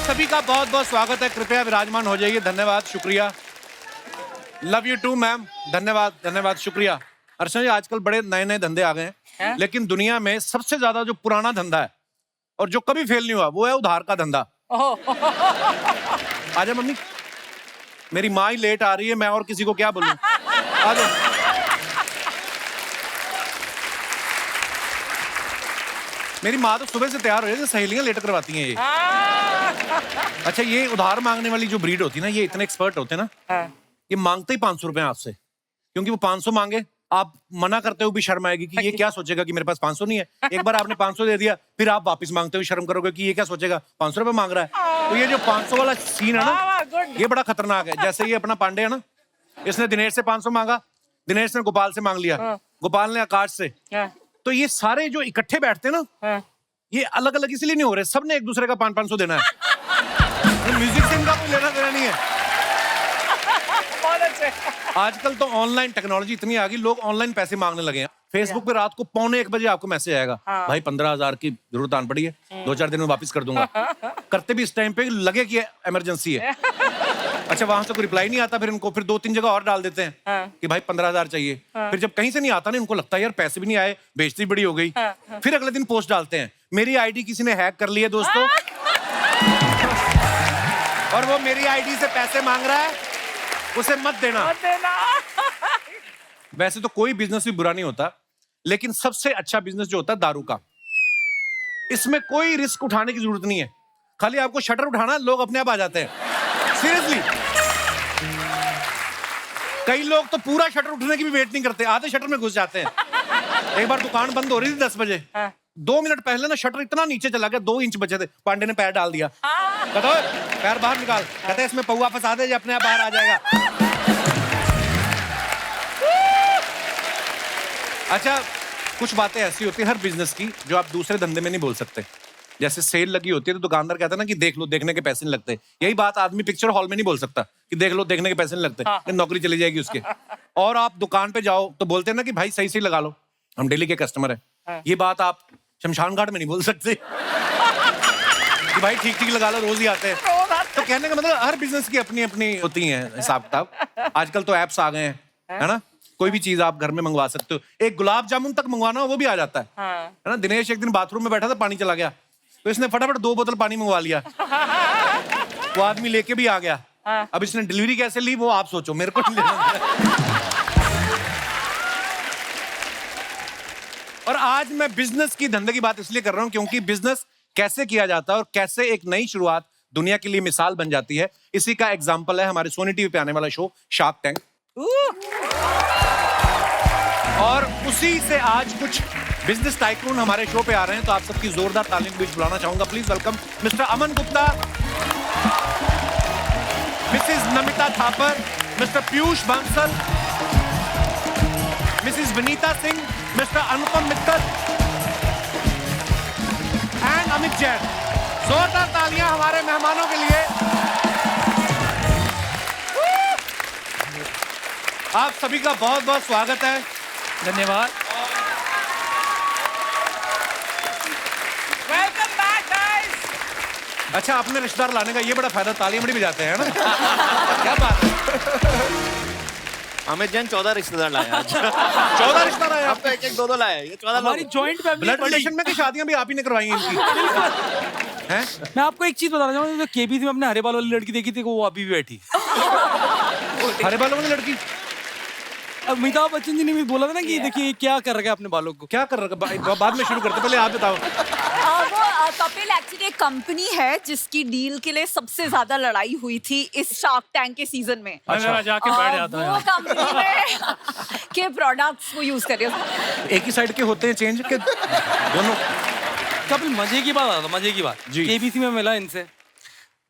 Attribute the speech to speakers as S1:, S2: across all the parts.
S1: सभी का बहुत बहुत स्वागत है। कृपया विराजमान हो जाइए। धन्यवाद, शुक्रिया। Love you too ma'am. धन्यवाद धन्यवाद, शुक्रिया। अर्चना जी, आजकल बड़े नए नए धंधे आ गए हैं, लेकिन दुनिया में सबसे ज्यादा जो पुराना धंधा है और जो कभी फेल नहीं हुआ वो है उधार का धंधा। आजा मम्मी, मेरी माँ ही लेट आ रही है, मैं और किसी को क्या बोलूं। आजा। मेरी माँ तो सुबह से तैयार हो जाती है, सहेलियां लेट करवाती हैं ये। अच्छा, ये उधार मांगने वाली जो ब्रीड होती है ना, ये इतने एक्सपर्ट होते हैं ना, ये मांगते ही 500 रुपए आपसे, क्योंकि वो 500 मांगे, आप मना करते हुए भी शर्म आएगी कि ये क्या सोचेगा कि मेरे पास 500 नहीं है। एक बार आपने 500 दे दिया, फिर आप वापस मांगते हुए शर्म करोगे कि ये क्या सोचेगा, 500 रुपए मांग रहा है। तो ये जो 500 वाला सीन है ना, ये बड़ा खतरनाक है। जैसे ये अपना पांडे है ना, इसने दिनेश से 500 मांगा, दिनेश ने गोपाल से मांग लिया, गोपाल ने आकाश से। तो ये सारे जो इकट्ठे बैठते हैं ना, ये अलग अलग इसलिए नहीं हो रहे, सबने एक दूसरे का 500 देना है। म्यूजिक से इनका कोई लेना देना नहीं है। आजकल तो ऑनलाइन टेक्नोलॉजी इतनी आ गई, लोग ऑनलाइन पैसे मांगने लगे हैं। फेसबुक पे रात को 12:45 आपको मैसेज आएगा, भाई 15,000 की जरूरत आन पड़ी है, 2-4 दिन में वापस कर दूंगा। करते भी इस टाइम पे लगे कि इमरजेंसी है। अच्छा, वहां से कोई रिप्लाई नहीं आता, फिर इनको फिर 2-3 जगह और डाल देते हैं कि भाई 15,000 चाहिए। फिर जब कहीं से नहीं आता ना, इनको लगता है यार पैसे भी नहीं आए, बेइज्जती बड़ी हो गई। फिर अगले दिन पोस्ट डालते हैं, मेरी आईडी किसी ने हैक कर ली है दोस्तों, और वो मेरी आईडी से पैसे मांग रहा है, उसे मत देना। वैसे तो कोई बिजनेस भी बुरा नहीं होता, लेकिन सबसे अच्छा बिजनेस जो होता है दारू का। इसमें कोई रिस्क उठाने की जरूरत नहीं है, खाली आपको शटर उठाना, लोग अपने आप आ जाते हैं। सीरियसली, कई लोग तो पूरा शटर उठने की भी वेट नहीं करते, आधे शटर में घुस जाते हैं। एक बार दुकान बंद हो रही थी 10 बजे, 2 मिनट पहले ना शटर इतना नीचे चला गया, 2 इंच बचे थे, पांडे ने पैर डाल दिया। कहता पैर बाहर निकाल, कहते इसमें पौवा फंसा दे, अपने आप बाहर आ जाएगा। अच्छा, कुछ बातें ऐसी होती है हर बिजनेस की जो आप दूसरे धंधे में नहीं बोल सकते। जैसे सेल लगी होती है तो दुकानदार कहता है ना कि देख लो, देखने के पैसे नहीं लगते। यही बात आदमी पिक्चर हॉल में नहीं बोल सकता कि देख लो, देखने के पैसे नहीं लगते, नौकरी चली जाएगी उसके। और आप दुकान पे जाओ तो बोलते हैं ना कि भाई सही सही लगा लो, हम डेली के कस्टमर है। ये बात आप शमशान घाट में नहीं बोल सकते कि भाई ठीक ठीक लगा लो, रोज ही आते हैं। तो कहने का मतलब हर बिजनेस की अपनी अपनी होती है हिसाब किताब। आजकल तो एप्स आ गए हैं, है ना, कोई भी चीज आप घर में मंगवा सकते हो। एक गुलाब जामुन तक मंगवाना हो वो भी आ जाता है ना। दिनेश एक दिन बाथरूम में बैठा था, पानी चला गया, तो इसने फटाफट 2 बोतल पानी मंगवा लिया। वो आदमी लेके भी आ गया। अब इसने डिलीवरी कैसे ली वो आप सोचो, मेरे को नहीं लेना। और आज मैं बिजनेस की धंधे की बात इसलिए कर रहा हूं क्योंकि बिजनेस कैसे किया जाता है और कैसे एक नई शुरुआत दुनिया के लिए मिसाल बन जाती है, इसी का एग्जाम्पल है हमारे सोनी टीवी पे आने वाला शो शार्क टैंक। और उसी से आज कुछ बिजनेस टाइकून हमारे शो पे आ रहे हैं, तो आप सबकी जोरदार तालियों के बीच बुलाना चाहूंगा। Please welcome mister Aman Gupta, Mrs Namita Thapar, mister Piyush Bansal, Mrs Vinita Singh, mister Anupam Mittal and Amit Jain. जोरदार तालियां हमारे मेहमानों के लिए। आप सभी का बहुत बहुत स्वागत है। धन्यवाद।
S2: Welcome back guys.
S1: अच्छा, अपने रिश्तेदार लाने का ये बड़ा फायदा, तालियां बड़ी बजाते हैं ना। क्या बात है।
S3: अमित जैन 14 रिश्तेदार लाए आज।
S1: 14 रिश्तेदार आए
S3: अब तो 1-1 2-2 लाए, ये 14
S2: हमारी जॉइंट फैमिली
S1: ब्लड रिलेशन में की शादियां भी आप ही ने करवाई हैं इनकी। हैं?
S2: मैं आपको एक चीज बताना चाहूंगा, केबीसी में अपने हरे बाल वाली लड़की देखी थी, वो अभी भी बैठी।
S1: हरे बालों वाली लड़की
S2: अमिताभ बच्चन जी ने भी बोला था ना कि देखिए क्या कर रखा है अपने बालों को।
S1: क्या कर रहा है, बाद में शुरू करते, पहले आप बताओ।
S4: वो कपिल एक्चुअली एक कंपनी है जिसकी डील के लिए सबसे ज्यादा लड़ाई हुई थी इस शार्क टैंक के सीजन में।
S2: अच्छा, जाके बैठ जाता
S4: वो कंपनी में के प्रोडक्ट्स वो यूज कर रहे हो।
S1: एक ही साइड के होते हैं चेंज के दोनों।
S2: कपिल, मजे की बात आता, मजे की बात
S1: जी।
S2: केबीसी में मिला इनसे,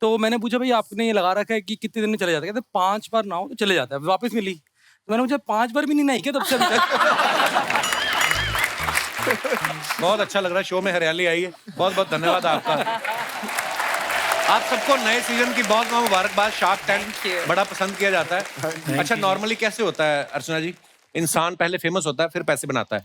S2: तो मैंने पूछा भाई आपने ये लगा रखा है कि कितने दिन में चले जाते हैं, कहते 5 बार नहाओ तो चले जाता है। वापस मिली तो मैंने पूछा 5 बार भी नहीं नहाई क्या तब से अभी तक?
S1: बहुत अच्छा लग रहा है, शो में हरियाली आई है। बहुत बहुत धन्यवाद आपका। आप सबको नए सीजन की बहुत बहुत मुबारकबाद। शार्क टैंक बड़ा पसंद किया जाता है। अच्छा, नॉर्मली कैसे होता है अर्चना जी, इंसान पहले फेमस होता है फिर पैसे बनाता है।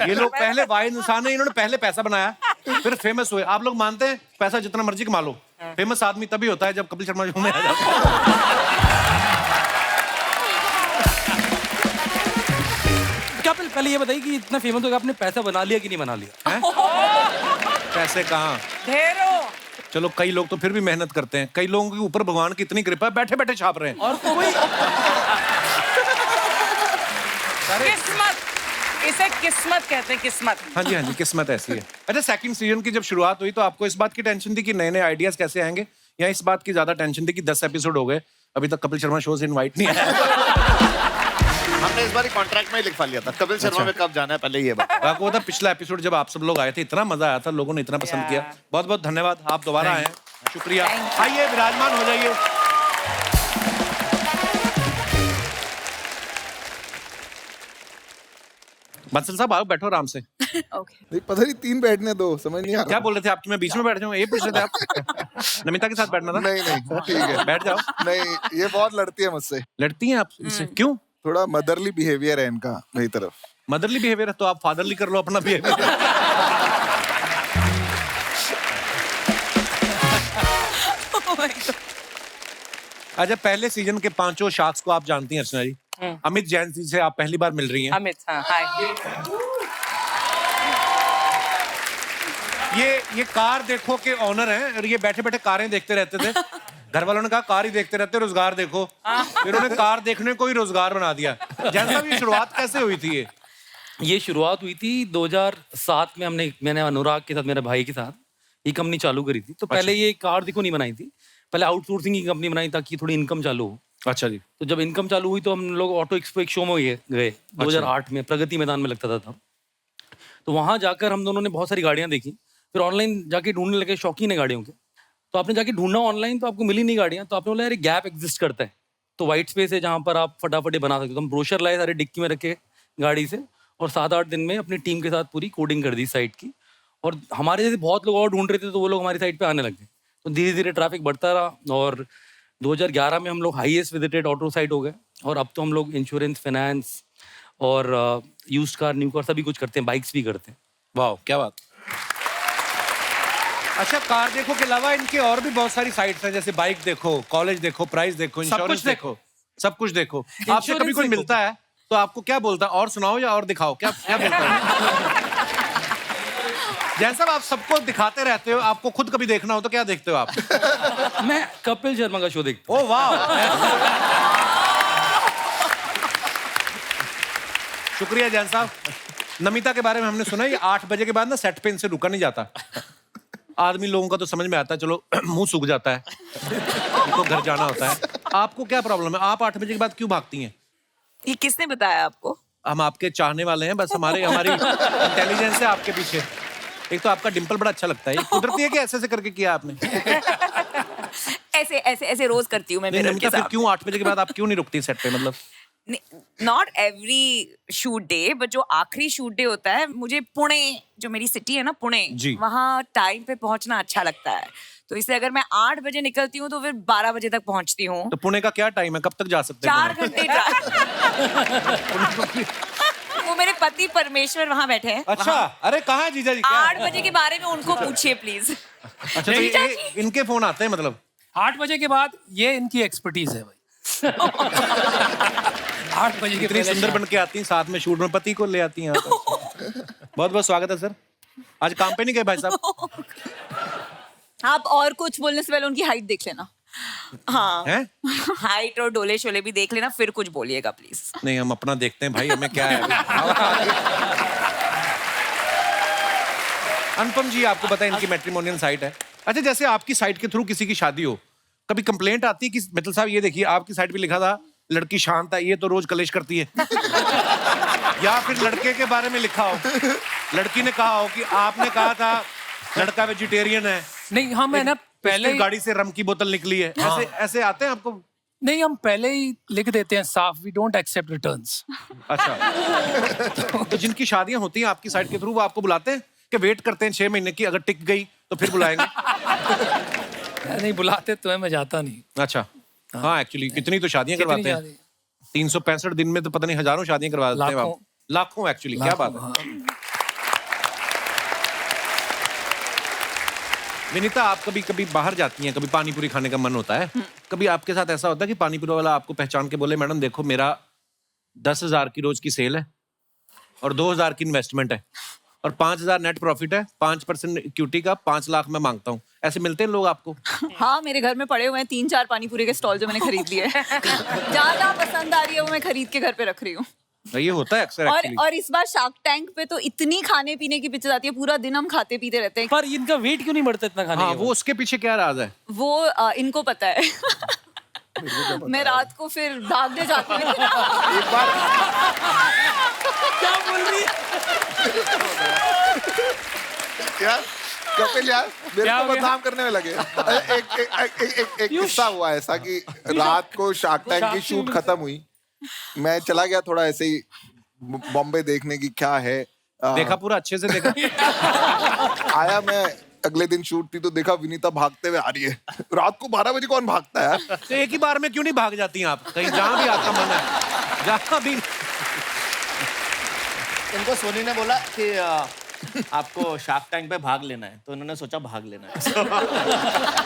S1: ये लोग पहले वाहिद इंसान है, इन्होंने पहले पैसा बनाया फिर फेमस हुए। आप लोग मानते हैं पैसा जितना मर्जी कमा लो, फेमस आदमी तभी होता है जब कपिल शर्मा शो में आ जाता है।
S2: क्या पहले ये बताइए कि इतना फेमस हो गया, आपने पैसा बना लिया कि नहीं बना लिया?
S1: हैं? पैसे कहाँ?
S4: ढेरों।
S1: चलो कई लोग तो फिर भी मेहनत करते हैं, कई लोगों के ऊपर भगवान की इतनी कृपा है, बैठे बैठे छाप रहे हैं।
S2: और कोई
S5: किस्मत, इसे किस्मत कहते हैं, किस्मत।
S1: हाँ जी, किस्मत ऐसी है। अच्छा, सेकंड सीजन की जब शुरुआत हुई तो आपको इस बात की टेंशन थी कि नए नए आइडियाज कैसे आएंगे, या इस बात की ज्यादा टेंशन थी कि 10 एपिसोड हो गए अभी तक कपिल शर्मा शो से इनवाइट नहीं आया?
S3: हमने इस बार कॉन्ट्रैक्ट में ही लिखवा लिया था, कपिल शर्मा में कब जाना है पहले ये बात।
S1: आपको पता पिछला एपिसोड जब आप सब लोग आए थे इतना मजा आया था, लोगों ने इतना पसंद किया। बहुत बहुत धन्यवाद, आप दोबारा आए हैं, शुक्रिया। आइए विराजमान हो जाइए। बंसल साहब आओ, बैठो आराम से।
S6: नहीं पता नहीं 3 बैठने दो, समझ नहीं आ
S1: क्या
S6: रहा।
S1: बोल रहे थे आप कि मैं बीच में बैठ जाऊं? ये पूछ रहे थे आप? नमिता के साथ बैठना था?
S6: नहीं ठीक है,
S1: बैठ जाओ।
S6: नहीं ये बहुत लड़ती है मुझसे,
S1: लड़ती हैं आप इनसे? क्यों?
S6: थोड़ा मदरली बिहेवियर है इनका मेरी तरफ।
S1: मदरली बिहेवियर है तो आप फादरली कर लो अपना बिहेवियर। अच्छा, पहले सीजन के 5 शार्क्स को आप जानती हैं अर्चना जी। अमित जैन जी से आप पहली बार मिल रही हैं।
S5: अमित, हाँ, हाय।
S1: ये कार देखो के ऑनर हैं और ये बैठे बैठे कारें देखते रहते थे। घर वालों ने कहा कार ही देखते रहते, रोजगार देखो। फिर उन्होंने कार देखने को ही रोजगार बना दिया। जैन साहब, ये शुरुआत कैसे हुई थी?
S2: ये शुरुआत हुई थी 2007 में। मैंने अनुराग के साथ, मेरे भाई के साथ ये कंपनी चालू करी थी। तो पहले ये कार देखो नहीं बनाई थी, पहले आउटसोर्सिंग की कंपनी बनाई ताकि थोड़ी इनकम चालू हो।
S1: अच्छा जी।
S2: तो जब इनकम चालू हुई तो हम लोग ऑटो एक्सपो एक शो में गए 2008 में, प्रगति मैदान में लगता था तब। तो वहां जाकर हम दोनों ने बहुत सारी गाड़ियां देखी, फिर ऑनलाइन जाके ढूंढने लगे, शौकीन है गाड़ियों के। तो आपने जाके ढूंढना ऑनलाइन तो आपको मिली नहीं गाड़ियां, तो आपने बोला यार गैप एग्जिस्ट करता है, तो व्हाइट स्पेस है जहां पर आप फटाफट बना सकते हो। तो हम ब्रोशर लाए सारे डिक्की में रखे गाड़ी से, और 7-8 दिन में अपनी टीम के साथ पूरी कोडिंग कर दी साइट की। और हमारे जैसे बहुत लोग और ढूंढ रहे थे तो वो लोग हमारी साइट पे आने लगे। तो धीरे धीरे ट्रैफिक बढ़ता रहा और 2011 में हम लोग हाईएस्ट विजिटेड ऑटो साइट हो गए। और अब तो हम लोग इंश्योरेंस, फाइनेंस और यूज्ड कार, न्यू कार सभी कुछ करते हैं, बाइक्स भी करते हैं।
S1: वाह, क्या बात। अच्छा, कार देखो के अलावा इनके और भी बहुत सारी साइट्स हैं, जैसे बाइक देखो, कॉलेज देखो, प्राइस देखो, इंश्योरेंस देखो, सब कुछ देखो। आपसे कभी कोई मिलता है तो आपको क्या बोलता है? और सुनाओ या और दिखाओ, क्या क्या बोलता है? जैसा आप सबको दिखाते रहते हो, आपको खुद कभी देखना हो तो क्या देखते हो आप?
S2: मैं कपिल शर्मा का शो देखता हूँ।
S1: ओ वाह, शुक्रिया जैन साहब। नमिता के बारे में हमने सुना, ये 8 बजे के बाद ना सेट पे इनसे रुका नहीं जाता। आदमी लोगों का तो समझ में आता है, चलो मुंह सूख जाता है, उनको घर जाना होता है। आपको क्या प्रॉब्लम है? आप 8 बजे के बाद क्यों भागती हैं?
S4: ये किसने बताया आपको?
S1: हम आपके चाहने वाले हैं, बस हमारी इंटेलिजेंस है आपके पीछे। एक तो आपका डिंपल बड़ा अच्छा लगता है, ये कुदरती है कि ऐसे ऐसे करके किया आपने?
S4: ऐसे ऐसे ऐसे रोज करती हूँ मैं
S1: नहीं
S4: मिरर
S1: नमिता,
S4: के
S1: फिर
S4: साथ।
S1: क्यों 8 बजे के बाद आप क्यों नहीं रुकती सेट पे? मतलब
S4: not every shoot day, but जो आखिरी शूट डे होता है, मुझे पुणे, जो मेरी सिटी है ना पुणे,
S1: जी।
S4: वहाँ टाइम पे पहुंचना अच्छा लगता है। तो इसलिए अगर मैं 8 बजे निकलती हूँ तो फिर 12 बजे तक पहुंचती हूँ।
S1: तो पुणे का क्या टाइम है, कब तक जा सकते हैं?
S4: 4 घंटे वो मेरे पति परमेश्वर वहाँ बैठे हैं।
S1: अच्छा, अरे कहाँ है जीजा जी? क्या?
S4: 8 बजे के बारे में उनको पूछिए प्लीज।
S1: अच्छा, तो इनके फोन आते हैं मतलब?
S7: 8 बजे के बाद ये इनकी एक्सपर्टीज है भाई। 8 बजे के
S1: इतनी
S7: पहले
S1: सुंदर बन के आती हैं, साथ में शूट में पति को ले आती हैं। बहुत बहुत स्वागत है सर। आज काम पे नहीं गए भाई साहब?
S4: आप और कुछ बोलने से पहले उनकी हाइट देख लेना। हाँ,
S1: हैं?
S4: हाइट और डोले शोले भी देख लेना, फिर कुछ बोलिएगा प्लीज।
S1: नहीं, हम अपना देखते हैं भाई, हमें क्या है। अनुपम जी, आपको पता है इनकी मैट्रिमोनियल साइट है। अच्छा, जैसे आपकी साइट के थ्रू किसी की शादी हो, कभी कंप्लेंट आती है कि मित्तल साहब ये देखिए आपकी साइट पे लिखा था लड़की शांत है, ये तो रोज कलेश करती है? या फिर लड़के के बारे में लिखा हो, लड़की ने कहा हो कि आपने कहा था लड़का वेजिटेरियन है,
S7: नहीं, हम है ना पहले
S1: इसकी गाड़ी से रम की बोतल निकली है, ऐसे ऐसे आते हैं आपको?
S7: नहीं, हम पहले ही लिख देते हैं साफ, वी डोंट एक्सेप्ट रिटर्न्स।
S1: अच्छा, तो जिनकी शादियां होती हैं आपकी साइट के थ्रू, वो आपको बुलाते हैं कि वेट करते हैं 6 महीने की, अगर टिक गई तो फिर बुलाएंगे?
S7: नहीं बुलाते तो है, मैं जाता नहीं।
S1: अच्छा, हाँ एक्चुअली कितनी तो शादियां करवाते हैं, 365 दिन में तो पता नहीं हजारों शादियां करवा देते हैं आप। लाखों एक्चुअली, क्या बात है। विनीता, आप कभी कभी बाहर जाती हैं, कभी पानी पूरी खाने का मन होता है, कभी आपके साथ ऐसा होता है कि पानी पूरी वाला आपको पहचान के बोले मैडम देखो मेरा 10,000 की रोज की सेल है और 2,000 की इन्वेस्टमेंट है और 5,000 नेट प्रॉफिट है, 5% इक्विटी का 5 लाख मैं मांगता हूँ, ऐसे मिलते हैं लोग आपको?
S4: हाँ, मेरे घर में पड़े हुए हैं 3-4 पानी पूरी के स्टॉल जो मैंने खरीद लिए हैं। जहाँ पसंद आ रही है वो मैं खरीद के घर पे रख रही हूँ।
S1: ये होता है अक्सर एक्चुअली।
S4: और इस बार शार्क टैंक पे तो इतनी खाने पीने की पिक्चर आती है, पूरा दिन हम खाते पीते रहते हैं।
S2: पर इनका वेट क्यों नहीं बढ़ता इतना खाने
S1: हाँ,
S2: के
S1: वो उसके पीछे क्या राज है?
S4: वो इनको पता है। मैं रात को फिर भागने जाती हूँ।
S6: एक बार
S2: क्या बोल रही है?
S6: यार कपिल यार मेरे
S7: क्या
S6: को
S7: हो गया?
S6: बदनाम करने में लगे। एक किस्सा हुआ ऐसा कि रात को शार्क टैंक की शूट खत्म हुई, मैं चला गया थोड़ा ऐसे ही बॉम्बे देखने की क्या है।
S1: देखा पूरा अच्छे से देखा?
S6: आया मैं, अगले दिन शूट थी तो देखा विनीता भागते हुए आ रही है। रात को 12 बजे कौन भागता है यार?
S1: तो एक ही बार में क्यों नहीं भाग जाती हैं आप कहीं, जहां भी आपका मन है, जहां भी?
S3: इनको सोनी ने बोला कि आपको शार्क टैंक पे भाग लेना है, तो इन्होंने सोचा भाग लेना है।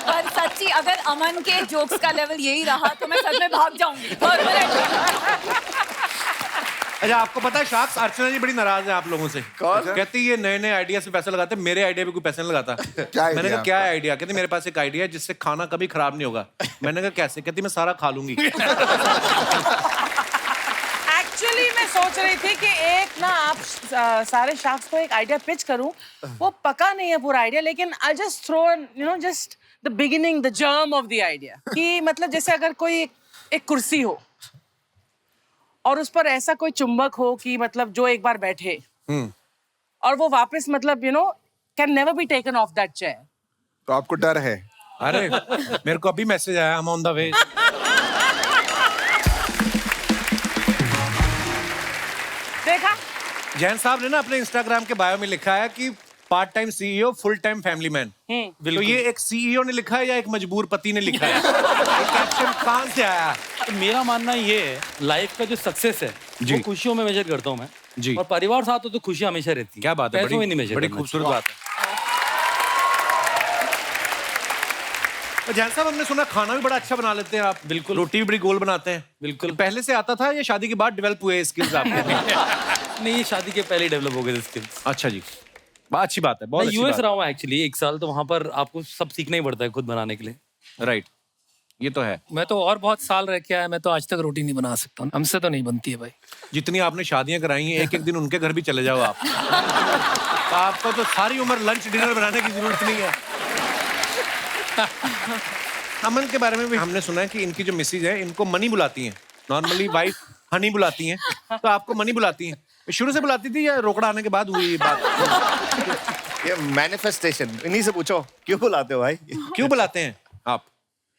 S4: पर सच्ची अगर अमन के जोक्स का लेवल यही रहा तो मैं सच में भाग जाऊंगी।
S1: अच्छा, आपको पता है शार्क्स अर्चना जी बड़ी नाराज है आप लोगों से।
S6: कौन?
S1: कहती है ये नए नए आइडिया से पैसा लगाते हैं, मेरे आइडिया पे कोई पैसा नहीं लगाता।
S6: क्या
S1: मैंने
S6: idea
S1: कहा क्या आइडिया? कहती मेरे पास एक आइडिया है जिससे खाना कभी खराब नहीं होगा। मैंने कहा कैसे? कहती मैं सारा खा लूंगी।
S5: एक्चुअली मैं सोच रही थी कि एक ना आप सारे शार्क्स को एक आइडिया पिच करूं, वो पका नहीं है पूरा आइडिया, लेकिन I just throw just the beginning, the germ of the idea. कि मतलब जैसे अगर कोई एक कुर्सी हो और उस पर ऐसा कोई चुंबक हो कि मतलब जो एक बार बैठे और वो वापस मतलब can never be taken of that chair.
S6: तो आपको डर है?
S1: अरे मेरे को अभी मैसेज आया, हम ऑन द वे।
S5: देखा?
S1: जैन साहब ने ना अपने इंस्टाग्राम के बायो में लिखा है कि part time CEO, full time family man. तो ये एक सीईओ ने लिखा है या एक मजबूर पति ने लिखा है? ये कैप्शन कहां से आया?
S2: तो मेरा मानना ये है, लाइफ का जो सक्सेस है
S1: जी।
S2: वो खुशियों में मेजर करता हूँ मैं
S1: जी।
S2: और परिवार साथ हो तो खुशी हमेशा रहती है।
S1: क्या बात है,
S2: पैसों में नहीं मेजर
S1: बड़ी
S2: करना
S1: खूबसूरत
S2: चाहिए।
S1: बात है। और जैन साहब, हमने सुना खाना भी बड़ा अच्छा बना लेते हैं आप।
S2: बिल्कुल।
S1: रोटी भी बड़ी गोल बनाते हैं।
S2: बिल्कुल।
S1: पहले से आता था या शादी के बाद डेवलप हुए स्किल्स आपके?
S2: नहीं, ये शादी के पहले डेवलप हो गए थे स्किल्स।
S1: अच्छा जी, अच्छी बात है, बहुत
S2: मैं
S1: अच्छी
S2: यूएस
S1: बात
S2: रहा हूँ एक्चुअली 1 साल, तो वहाँ पर आपको सब सीखना ही पड़ता है खुद बनाने के लिए।
S1: है। राइट, ये तो है।
S7: मैं तो और बहुत साल रह के आया, मैं तो आज तक रोटी नहीं बना सकता हूँ, हमसे तो नहीं बनती है भाई।
S1: जितनी आपने शादियां कराई हैं, एक एक दिन उनके घर भी चले जाओ आप। तो आपको तो सारी उम्र लंच डिनर बनाने की जरूरत नहीं है। अमन के बारे में भी हमने सुना है कि इनकी जो मिसेज है इनको मनी बुलाती हैं। नॉर्मली वाइफ हनी बुलाती हैं, तो आपको मनी बुलाती हैं। शुरू से बुलाती थी या रोकड़ा आने के बाद हुई ये बात?
S3: ये मैनिफेस्टेशन, इन्हीं से पूछो क्यों बुलाते हो भाई?
S1: क्यों बुलाते हैं आप?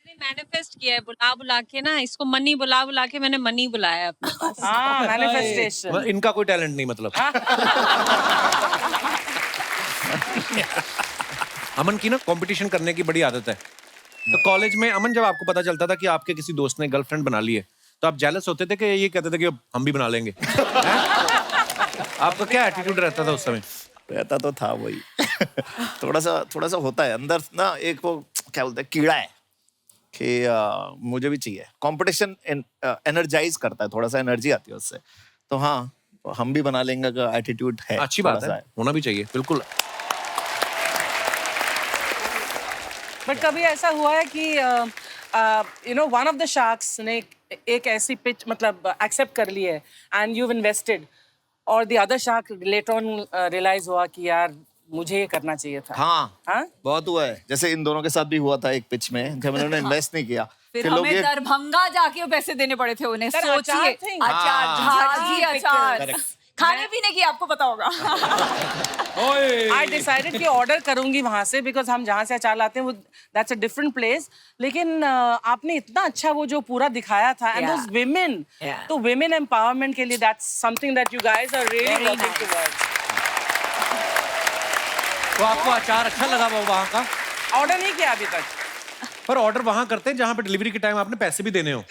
S8: मैनिफेस्ट किया है, बुला बुला के ना, इसको मनी बुला बुला के मैंने मनी बुलाया है अपने पास।
S5: हाँ, मैनिफेस्टेशन।
S1: इनका कोई टैलेंट नहीं मतलब। अमन की ना कंपटीशन करने की बड़ी आदत है। तो कॉलेज में अमन, जब आपको पता चलता था कि आपके किसी दोस्त ने गर्लफ्रेंड बना ली है, तो आप जेलस होते थे कि ये कहते थे कि हम भी बना लेंगे? आपका क्या एटीट्यूड रहता था उस समय?
S3: रहता तो था वही। थोड़ा सा होता है अंदर ना, एक वो क्या बोलते हैं, कीड़ा है कि मुझे भी चाहिए। कंपटीशन एनर्जाइज करता है, थोड़ा सा एनर्जी आती है उससे। तो हाँ, हम भी बना लेंगे का एटीट्यूड है।
S1: अच्छी बात है, होना भी चाहिए, बिल्कुल।
S5: बट कभी ऐसा हुआ है कि वन ऑफ द शार्क्स ने एक ऐसी पिच मतलब एक्सेप्ट कर ली है एंड यू इन्वेस्टेड, और the other shark later on realise हुआ कि यार मुझे ये करना चाहिए था?
S3: हाँ, बहुत हुआ है। जैसे इन दोनों के साथ भी हुआ था एक पिच में, जब इन्होंने इन्वेस्ट नहीं किया,
S4: फिर हमें दरभंगा जाके वो पैसे देने पड़े थे उन्हें।
S5: सर,
S4: सोचिए,
S5: अचार थे।
S4: अचार, झाजी अचार, खाने पीने की आपको पता होगा।
S5: आई डिसाइडेड कि ऑर्डर करूंगी वहां से, बिकॉज हम जहाँ से अचार लाते हैं वो दैट्स अ डिफरेंट प्लेस। लेकिन आपने इतना अच्छा वो जो पूरा दिखाया था, एंड दोस विमेन, तो विमेन एम्पावरमेंट के लिए that's something that you guys are really working towards.
S1: तो आपको अचार अच्छा लगा वो वहाँ का?
S5: ऑर्डर नहीं किया अभी तक,
S1: पर ऑर्डर वहाँ करते हैं जहाँ पे डिलीवरी के टाइम आपने पैसे भी देने हो।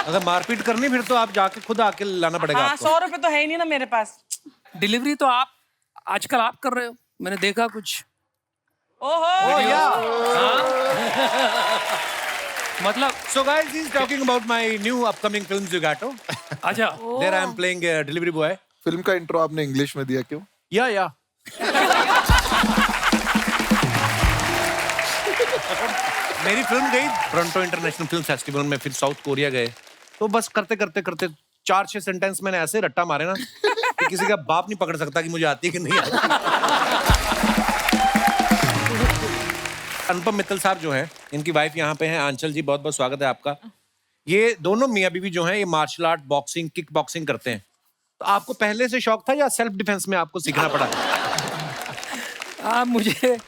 S1: अगर मारपीट करनी फिर तो आप जाके खुद आके लाना पड़ेगा
S5: हाँ,
S1: आपको।
S5: 100 रुपए तो है ही नहीं ना मेरे पास।
S7: डिलीवरी तो आप आजकल आप कर रहे हो, मैंने देखा कुछ।
S5: ओहो
S7: मतलब
S1: So guys, he's talking about my new upcoming film Zugato.
S7: अच्छा
S1: There I am playing a delivery boy.
S6: Film का इंट्रो आपने इंग्लिश में दिया क्यों?
S1: Yeah. मेरी फिल्म गई टोरंटो इंटरनेशनल फिल्म फेस्टिवल में, फिर साउथ कोरिया गए, तो बस करते 4-6 सेंटेंस मैंने ऐसे रट्टा मारे ना कि किसी का बाप नहीं पकड़ सकता कि मुझे आती है कि नहीं आती। अनुपम मित्तल साहब जो हैं, इनकी वाइफ यहाँ पे हैं, आंचल जी, बहुत बहुत स्वागत है आपका। ये दोनों मियाँ बीवी जो हैं, ये martial art, boxing, kick boxing करते हैं। तो आपको पहले से शौक था या सेल्फ डिफेंस में आपको सीखना पड़ा?
S7: आप मुझे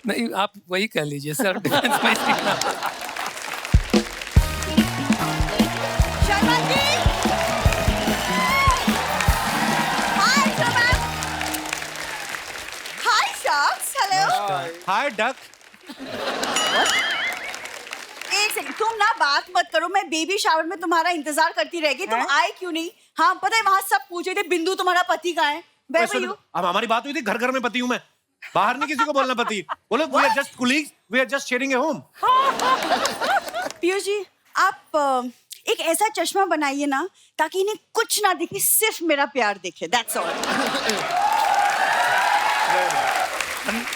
S7: नहीं, आप वही कह लीजिए, सेल्फ डिफेंस में सीखना।
S4: शर्मा जी, हाय शर्मा, हाय शॉक्स, हेलो।
S1: हाय डक।
S4: एक सेकंड, तुम ना बात मत करो, मैं बेबी शावर में तुम्हारा इंतजार करती रह गई, तुम आए क्यों नहीं? हाँ पता है, वहाँ सब पूछ रहे थे बिंदु तुम्हारा पति कहाँ है? Where were you?
S1: अब हमारी बात हुई थी, घर में पति हूँ मैं, बाहर नहीं किसी को बोलना पति। बोलो we are just colleagues, we are just sharing a home.
S4: Piyush ji, आप एक ऐसा चश्मा बनाइए ना ताकि इन्हें कुछ ना दिखे, सिर्फ मेरा प्यार दिखे, दैट्स ऑल।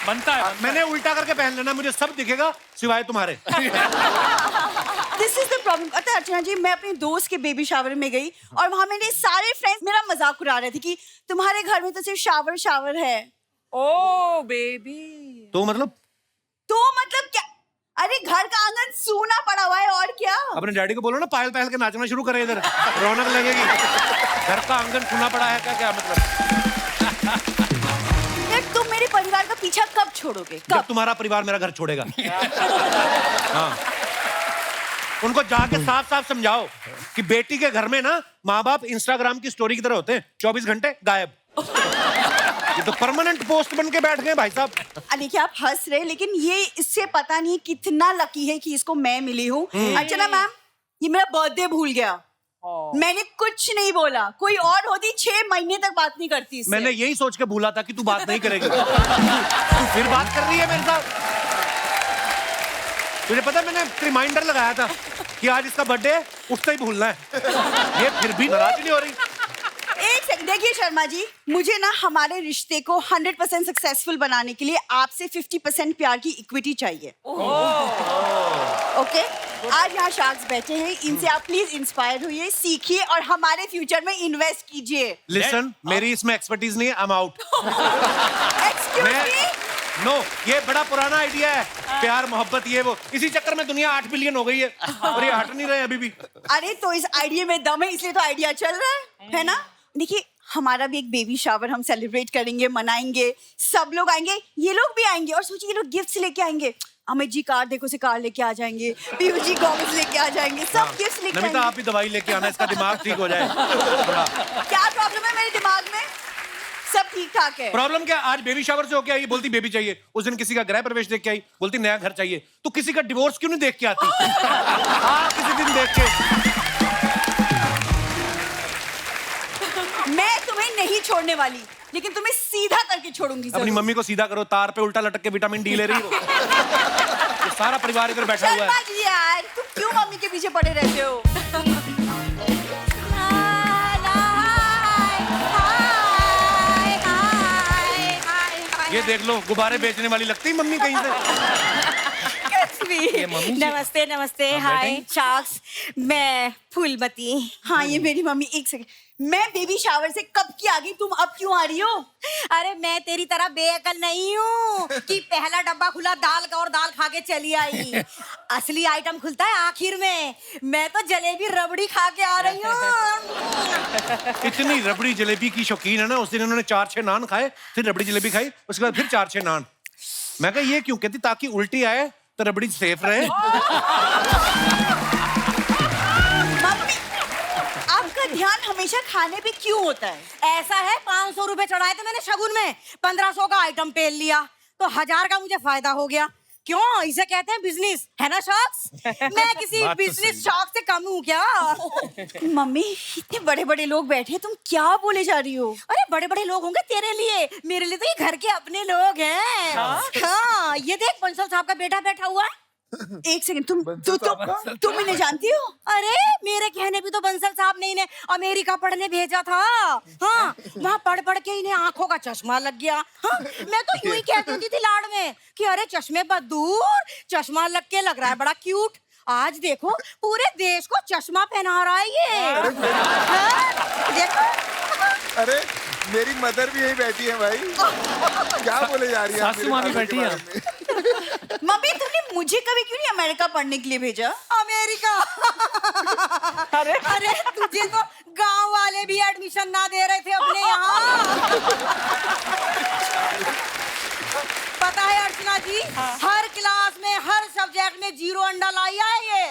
S7: बनता है।
S1: मैंने उल्टा करके पहन लेना, मुझे सब दिखेगा सिवाय तुम्हारे।
S4: This is the problem. अच्छा अर्चना जी, मैं अपने दोस्त के बेबी शावर में गई और वहां मेरे सारे फ्रेंड्स मेरा मजाक उड़ा रहे थे कि तुम्हारे घर में तो सिर्फ शावर है।
S5: ओ बेबी,
S1: तो मतलब
S4: क्या? अरे घर का आंगन सूना पड़ा हुआ है, और क्या?
S1: अपने डैडी को बोलो ना, पायल पहल के नाचना शुरू करे, इधर रौनक लगेगी। घर का आंगन सूना पड़ा है क्या मतलब?
S4: यार तुम मेरे परिवार का पीछा कब छोड़ोगे?
S1: जब
S4: कब?
S1: तुम्हारा परिवार मेरा घर छोड़ेगा। हाँ, उनको जाके साफ साफ समझाओ कि बेटी के घर में ना माँ बाप इंस्टाग्राम की स्टोरी की तरह होते हैं, 24 घंटे गायब। ये तो परमानेंट पोस्ट बन के बैठ गए भाई साहब।
S4: देखिए आप हंस रहे, लेकिन ये इससे पता नहीं कितना लकी है कि इसको मैं मिली हूँ। अर्चना मैम, ये मेरा बर्थडे भूल गया, मैंने कुछ नहीं बोला। कोई और होती 6 महीने तक बात नहीं करती इससे।
S1: मैंने यही सोच के भूला था कि तू बात नहीं करेगी। तू फिर बात कर रही है मेरे साथ। तुझे पता है, मैंने रिमाइंडर लगाया था कि आज इसका बर्थडे है, उठते ही भूलना है। ये फिर भी नाराज नहीं हो रही।
S4: एक सेकंड, देखिए शर्मा जी, मुझे ना हमारे रिश्ते को 100% सक्सेसफुल बनाने के लिए आपसे 50% प्यार की इक्विटी चाहिए। ओके, आज यहाँ शार्क्स बैठे हैं, इनसे आप प्लीज इंस्पायर होइए, सीखिए और हमारे फ्यूचर में इन्वेस्ट कीजिए।
S1: लिसन, मेरी इसमें एक्सपर्टीज नहीं है, I am out.
S4: Excuse me?
S1: No, ये बड़ा पुराना आइडिया है, प्यार मोहब्बत ये वो, इसी चक्कर में दुनिया 8 बिलियन हो गई है और ये हट नहीं रहे अभी भी।
S4: अरे तो इस आइडिया में दम है, इसलिए तो आइडिया चल रहा है ना? देखिए हमारा भी एक बेबी शावर हम सेलिब्रेट करेंगे, मनाएंगे, सब लोग आएंगे, ये लोग भी आएंगे, और सोचिए ये लोग गिफ्ट्स लेके आएंगे। अमित जी कार देखो से कार लेके आ जाएंगे, पीयू जी गॉगल्स लेके आ जाएंगे, सब गिफ्ट्स लेके
S1: नमिता,
S4: आएंगे।
S1: आप ही दवाई लेके आना, इसका दिमाग ठीक हो जाए थोड़ा।
S4: क्या प्रॉब्लम है मेरे दिमाग में? सब ठीक ठाक है।
S1: प्रॉब्लम क्या? आज बेबी शावर से होके आई, बोलती बेबी चाहिए। उस दिन किसी का गृह प्रवेश देख के आई, बोलती नया घर चाहिए। तो किसी का डिवोर्स क्यों नहीं देख के आती? किसी दिन देख के।
S4: मैं तुम्हें नहीं छोड़ने वाली, लेकिन तुम्हें सीधा करके छोड़ूंगी
S1: अपनी
S4: जरूर।
S1: मम्मी को सीधा करो, तार पे उल्टा लटक के विटामिन डी ले रही हो। ये सारा परिवार इधर बैठा हुआ
S4: शर्मा
S1: है।
S4: जी यार, तुम क्यों मम्मी के पीछे पड़े रहते हो?
S1: ये देख लो, गुब्बारे बेचने वाली लगती है मम्मी कहीं से।
S4: नमस्ते नमस्ते, हाय शार्क्स, मैं फूलमती। हाँ ये मेरी मम्मी। एक सेकंड, मैं बेबी शावर से कब की आ गई, तुम अब क्यों आ रही हो?
S9: अरे मैं तेरी तरह बेअकल नहीं हूँ कि पहला डब्बा खुला दाल का और दाल खा के चली आई। असली आइटम खुलता है आखिर में। मैं तो जलेबी रबड़ी खा के आ रही हूँ।
S1: इतनी रबड़ी जलेबी की शौकीन है ना, उस दिन उन्होंने 4-6 नान खाए, फिर रबड़ी जलेबी खाई, उसके बाद फिर 4-6 नान। मैं कहा ये क्यों कहती? ताकि उल्टी आए तो रबड़ी सेफ रहे।
S4: मम्मी, आपका ध्यान हमेशा खाने पे क्यों होता है?
S9: ऐसा है, 500 रुपए चढ़ाए थे मैंने शगुन में, 1500 का आइटम पेल लिया तो 1000 का मुझे फायदा हो गया। क्यों? इसे कहते हैं बिजनेस, है ना शॉक्स? मैं किसी बिजनेस शॉक से कम हूँ क्या?
S4: मम्मी, इतने बड़े बड़े लोग बैठे, तुम क्या बोले जा रही हो?
S9: अरे बड़े बड़े लोग होंगे तेरे लिए, मेरे लिए तो ये घर के अपने लोग हैं। हाँ, हाँ ये देख बंसल साहब का बेटा बैठा हुआ है।
S4: एक सेकंड, तुम इन्हें जानती हो?
S9: अरे मेरे कहने पे तो बंसल साहब ने इन्हें अमेरिका पढ़ने भेजा था। हाँ वहाँ पढ़ पढ़ के इन्हें आंखों का चश्मा लग गया। हाँ मैं तो यूं ही कहती होती थी लाड़ में कि अरे चश्मे बदूर, चश्मा लग के लग रहा है बड़ा क्यूट। आज देखो पूरे देश को चश्मा पहना रहा है ये। हाँ, देखो।
S6: अरे मेरी मदर भी यही बैठी है भाई। क्या बोले जा रही है
S7: सासू माँ भी बैठी है।
S4: मम्मी तुमने मुझे कभी क्यों नहीं अमेरिका पढ़ने के लिए भेजा?
S9: अमेरिका। अरे तुझे तो गांव वाले भी एडमिशन ना दे रहे थे अपने यहाँ। पता है अर्चना जी, हर क्लास में हर सब्जेक्ट में 0 अंडा लाई है ये।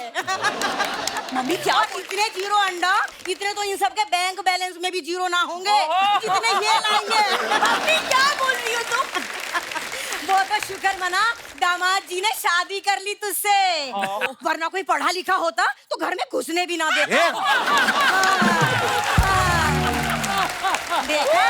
S4: मम्मी क्या?
S9: इतने 0 अंडा, इतने तो इन सब के बैंक बैलेंस में भी 0 ना होंगे जितने ये लाई है।
S4: मम्मी क्या बोल रही हो तुम?
S9: वो तो शुक्र मना दामाद जी ने शादी कर ली तुझसे, वरना कोई पढ़ा लिखा होता तो घर में घुसने भी ना देता। देखा?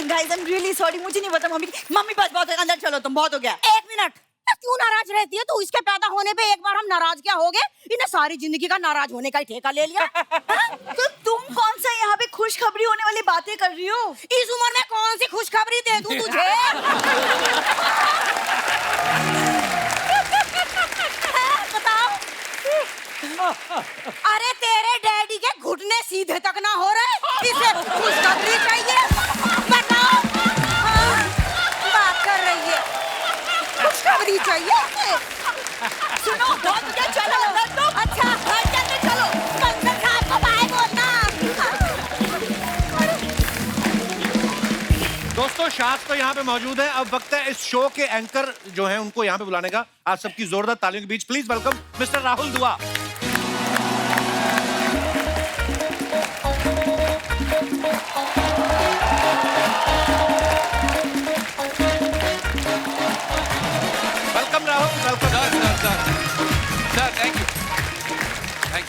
S4: Guys I am really sorry, मुझे नहीं पता मम्मी। मम्मी बस बहुत है, अंदर चलो तुम, बहुत हो गया।
S9: 1 मिनट, क्यों नाराज रहती है तू? इसके पैदा होने पे एक बार हम नाराज क्या हो गए, इन्हें सारी जिंदगी का नाराज होने का ही ठेका ले लिया।
S4: तो तुम कौन सा यहाँ पे खुशखबरी होने वाली बातें कर रही हो?
S9: इस उम्र में कौन सी खुशखबरी दे दूं तुझे? बताओ। अरे तेरे डैडी के घुटने सीधे तक ना हो रहे, इसे खुशखबरी चाहिए? बताओ। हाँ, बात कर रही है, खुशखबरी चाहिए इसे?
S4: सुनो बहुत हो गया, चलो अंदर तुम।
S9: अच्छा घर के अंदर चलो, बंसल साहब को बाय बोलना।
S1: दोस्तों शार्क तो यहाँ पे मौजूद है। अब वक्त है इस शो के एंकर जो हैं उनको यहाँ पे बुलाने का। आप सबकी जोरदार तालियों के बीच प्लीज वेलकम मिस्टर राहुल दुआ। Welcome Rahul, welcome.
S10: Sir thank you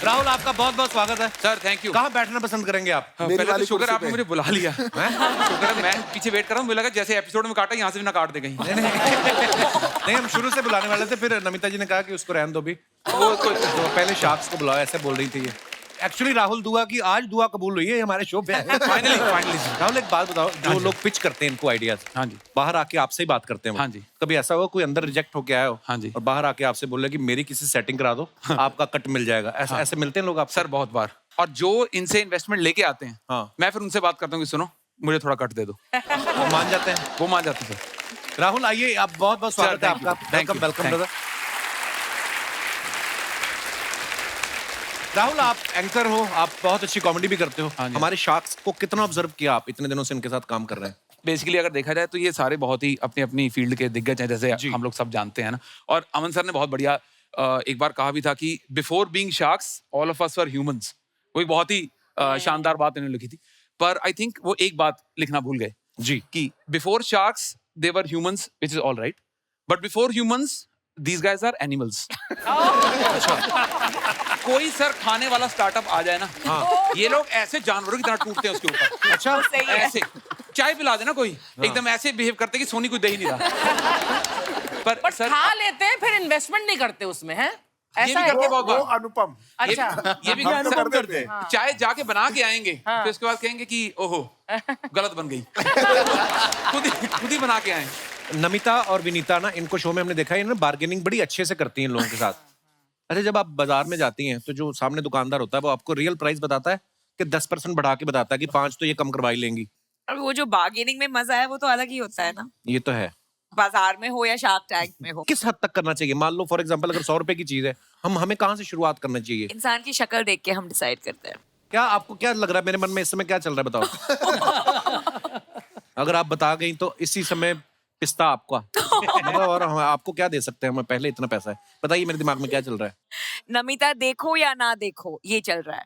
S1: Rahul आपका बहुत बहुत स्वागत है।
S10: Sir, thank you.
S1: कहाँ बैठना पसंद करेंगे आप?
S6: मेरी
S10: पहले तो
S6: वाली
S10: शुक्र
S6: कुर्सी
S10: आपने
S6: पे।
S10: मुझे बुला लिया। शुक्र है, मैं पीछे वेट कर रहा हूँ। मुझे लगा जैसे एपिसोड में काटा यहाँ से भी ना काट दे कहीं।
S1: नहीं हम शुरू से बुलाने वाले थे, फिर नमिता जी ने कहा कि उसको रहने दो भी। वो तो पहले शार्क्स को बुलाओ, ऐसे बोल रही थी ये। एक्चुअली राहुल दुआ की आज दुआ कबूल हुई है हमारे शो पे।
S10: फाइनली
S1: राहुल एक बात बताओ, जो लोग पिच करते हैं इनको आइडियाज,
S10: हाँ जी,
S1: बाहर आके आपसे ही बात करते हैं वो।
S10: हाँ जी।
S1: कभी ऐसा हुआ कोई अंदर रिजेक्ट होके आया हो
S10: हाँ जी।
S1: और बाहर आके आपसे बोले कि मेरी किसी सेटिंग करा दो, आपका कट मिल जाएगा, ऐसे ऐसे मिलते हैं लोग आप?
S10: सर बहुत बार। और जो इनसे इन्वेस्टमेंट लेके आते हैं,
S1: हाँ।
S10: मैं फिर उनसे बात करता हूँ कि सुनो मुझे थोड़ा कट दे दो।
S1: वो मान जाते हैं?
S10: वो मान जाते हैं सर।
S1: राहुल आइए, आप बहुत बहुत स्वागत है आपका। Welcome welcome brother. राहुल आप एंकर हो, आप बहुत अच्छी कॉमेडी भी करते हो।
S10: हाँ जी।
S1: हमारे शार्क्स को कितना ऑब्जर्व किया आप, इतने दिनों से इनके साथ काम कर रहे हैं?
S10: बेसिकली अगर देखा जाए तो ये सारे बहुत ही अपनी अपनी फील्ड के दिग्गज हैं, जैसे
S1: जी।
S10: हम लोग सब जानते हैं ना। और अमन सर ने बहुत बढ़िया एक बार कहा भी था कि before being sharks all of us were humans. वो एक बहुत ही शानदार बात इन्होंने लिखी थी। पर आई थिंक वो एक बात लिखना भूल गए
S1: जी
S10: कि before sharks they were humans, which is all right, but before humans these guys are animals। कोई सर खाने वाला स्टार्टअप आ जाए ना, ये लोग ऐसे जानवरों की तरह टूटते हैं उसके ऊपर।
S1: अच्छा
S10: ऐसे चाय पिला देना कोई, एकदम ऐसे बिहेव करते कि सोनी कोई दे ही नहीं रहा। पर सर
S5: खा लेते हैं फिर इन्वेस्टमेंट नहीं करते उसमें, है
S10: ये
S5: ऐसा
S10: भी
S5: है?
S10: करते बहुत
S6: वो
S10: बार।
S6: अनुपम।
S5: अच्छा
S10: ये भी
S6: हम तो
S10: सर
S6: करते थे।
S10: चाय जाके बना के आएंगे, फिर उसके बाद कहेंगे कि ओहो गलत बन गई। खुद ही बना के आए।
S1: नमिता और विनीता ना, इनको शो में हमने देखा है ना, बार्गेनिंग बड़ी अच्छे से करती हैं लोगों के साथ। अच्छा जब आप बाजार में जाती हैं तो जो सामने दुकानदार होता है वो आपको रियल प्राइस बताता है कि 10% बढ़ा के बताता है कि 5 तो ये कम करवाई लेंगी?
S11: अब वो जो बार्गेनिंग में मजा है वो तो अलग ही होता है ना,
S1: ये तो है।
S11: बाजार में हो या शार्क टैंक में हो।
S1: किस हद तक करना चाहिए? मान लो फॉर एग्जांपल अगर 100 रुपए की चीज है, हमें कहाँ से शुरुआत करना चाहिए?
S11: इंसान की शक्ल देख के हम डिसाइड करते हैं।
S1: क्या आपको क्या लग रहा है? मेरे मन में इस समय क्या चल रहा है बताओ। अगर आप बता गई तो इसी समय पिस्ता आपका मतलब, और हम आपको क्या दे सकते हैं? हमें पहले इतना पैसा है, बताइए मेरे दिमाग में क्या चल रहा है?
S11: नमिता देखो या ना देखो ये चल रहा है।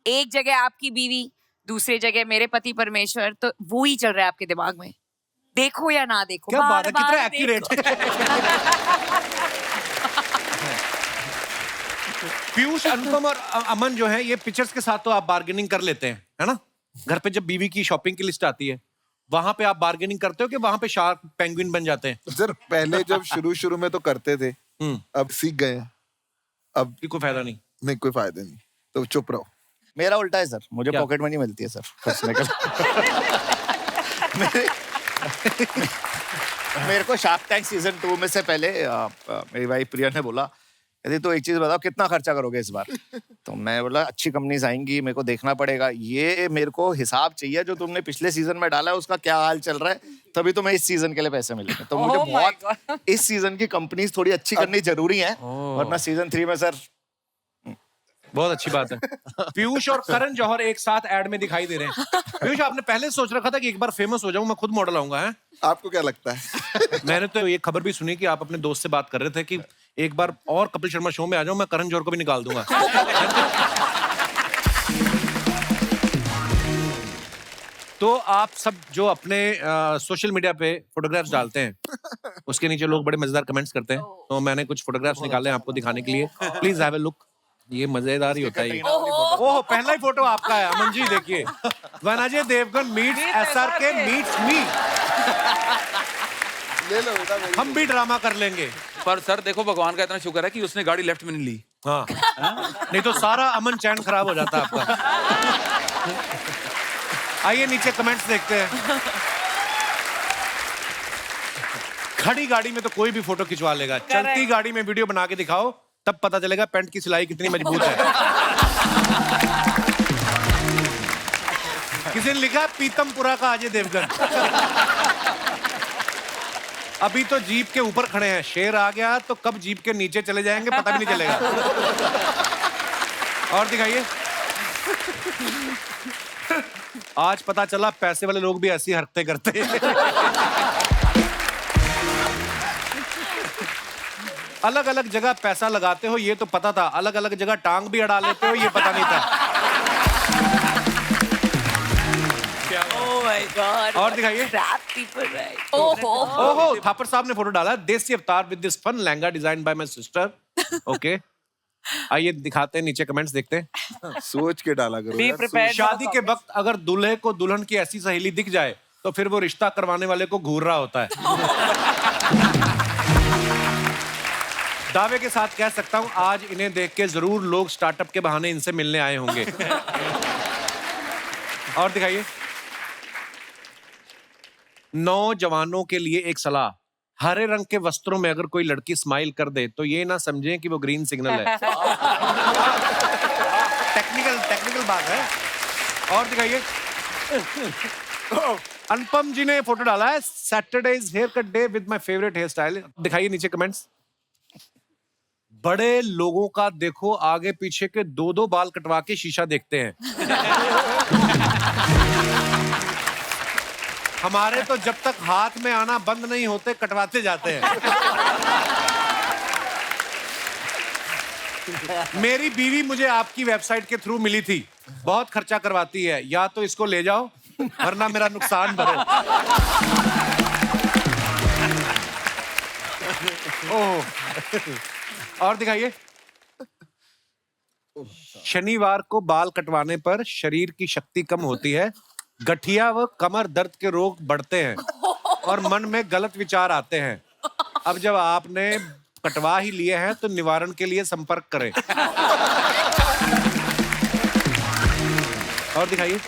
S11: एक जगह आपकी बीवी, दूसरी जगह मेरे पति परमेश्वर, तो वो ही चल रहा है आपके दिमाग में। देखो या ना देखो,
S1: क्या बात है,
S11: बार-बार
S1: कितना एक्यूरेट। पीयूष, अनुपम और अमन जो है ये पिक्चर्स के साथ तो आप बार्गेनिंग कर लेते हैं, है ना? घर पे जब बीवी की शॉपिंग की लिस्ट आती है वहां पे आप बार्गेनिंग करते हो कि वहां पे शार्क पेंगुइन बन जाते हैं?
S6: सर पहले जब शुरू में तो करते थे, अब सीख गए हैं, अब
S1: कोई फायदा नहीं।
S6: नहीं, कोई फायदा नहीं, तो चुप रहो।
S3: मेरा उल्टा है सर, मुझे
S1: क्या?
S3: पॉकेट मनी मिलती है सर खर्चने के लिए। मेरे को शार्क टैंक सीजन 2 में से पहले मेरी वाइफ प्रिया ने बोला, यदि तो एक चीज बताओ कितना खर्चा करोगे इस बार? तो मैं बोला अच्छी कंपनीज आएंगी, मेरे को देखना पड़ेगा, ये मेरे को हिसाब चाहिए जो तुमने पिछले सीजन में डाला है उसका क्या हाल चल रहा है, तभी तुम्हें इस सीजन के लिए पैसे मिलेंगे। तो मुझे
S5: Oh my
S3: बहुत
S5: God.
S3: इस सीजन की कंपनीज थोड़ी अच्छी करनी जरूरी है, वरना सीजन 3 में सर
S1: बहुत अच्छी बात है। पीयूष और करण जौहर एक साथ एड में दिखाई दे रहे हैं। पीयूष, आपने पहले सोच रखा था कि एक बार फेमस हो जाऊं, मैं खुद मॉडल आऊंगा, है?
S6: आपको क्या लगता है?
S1: मैंने तो ये खबर भी सुनी कि आप अपने दोस्त से बात कर रहे थे कि एक बार और कपिल शर्मा शो में आ जाऊं, मैं करण जौहर को भी निकाल दूंगा। तो आप सब जो अपने सोशल मीडिया पे फोटोग्राफ्स डालते हैं, उसके नीचे लोग बड़े मजेदार कमेंट्स करते हैं, तो मैंने कुछ फोटोग्राफ्स निकाले हैं आपको दिखाने के लिए। Please have a look. ये मजेदार ही होता है। ओह, पहला ही फोटो आपका है अमन जी, देखिए। When Ajay Devgan meets SRK meets me।
S6: ले लो बेटा, मेरी
S1: हम भी ड्रामा कर लेंगे।
S10: पर सर देखो, भगवान का इतना शुक्र है कि उसने गाड़ी लेफ्ट में नहीं ली।
S1: हाँ, नहीं तो सारा अमन चैन खराब हो जाता आपका। आइए नीचे कमेंट्स देखते हैं। खड़ी गाड़ी में तो कोई भी फोटो खिंचवा लेगा, चलती गाड़ी में वीडियो बना के दिखाओ, तब पता चलेगा पैंट की सिलाई कितनी मजबूत है। किसी ने लिखा पीतमपुरा का अजय देवगन। अभी तो जीप के ऊपर खड़े हैं, शेर आ गया तो कब जीप के नीचे चले जाएंगे पता भी नहीं चलेगा। और दिखाइए। आज पता चला पैसे वाले लोग भी ऐसी हरकतें करते हैं। अलग अलग जगह पैसा लगाते हो ये तो पता था, अलग अलग जगह टांग भी अड़ा लेते हो ये पता नहीं था।
S11: Oh my God.
S1: और दिखाइए।
S11: Trap people, right? ओहो।
S1: ओहो, थापर साहब ने फोटो डाला, desi avatar with this fun lehenga design by my sister. Okay, आइए दिखाते हैं, नीचे कमेंट्स देखते हैं।
S6: सोच के डाला करो यार।
S1: शादी के वक्त अगर दूल्हे को दुल्हन की ऐसी सहेली दिख जाए तो फिर वो रिश्ता करवाने वाले को घूर रहा होता है। दावे के साथ कह सकता हूं आज इन्हें देख के जरूर लोग स्टार्टअप के बहाने इनसे मिलने आए होंगे। और दिखाइए। नौजवानों के लिए एक सलाह, हरे रंग के वस्त्रों में अगर कोई लड़की स्माइल कर दे तो ये ना समझें कि वो ग्रीन सिग्नल है। टेक्निकल बात है। और दिखाइए। अनुपम जी ने फोटो डाला है, Saturday is haircut day with my favourite hairstyle. दिखाइए नीचे कमेंट्स। बड़े लोगों का देखो आगे पीछे के 2-2 बाल कटवा के शीशा देखते हैं। हमारे तो जब तक हाथ में आना बंद नहीं होते कटवाते जाते हैं। मेरी बीवी मुझे आपकी वेबसाइट के थ्रू मिली थी, बहुत खर्चा करवाती है, या तो इसको ले जाओ वरना मेरा नुकसान भरो। ओह, और दिखाइए। शनिवार को बाल कटवाने पर शरीर की शक्ति कम होती है, गठिया व कमर दर्द के रोग बढ़ते हैं और मन में गलत विचार आते हैं। अब जब आपने कटवा ही लिए हैं तो निवारण के लिए संपर्क करें। और दिखाइए।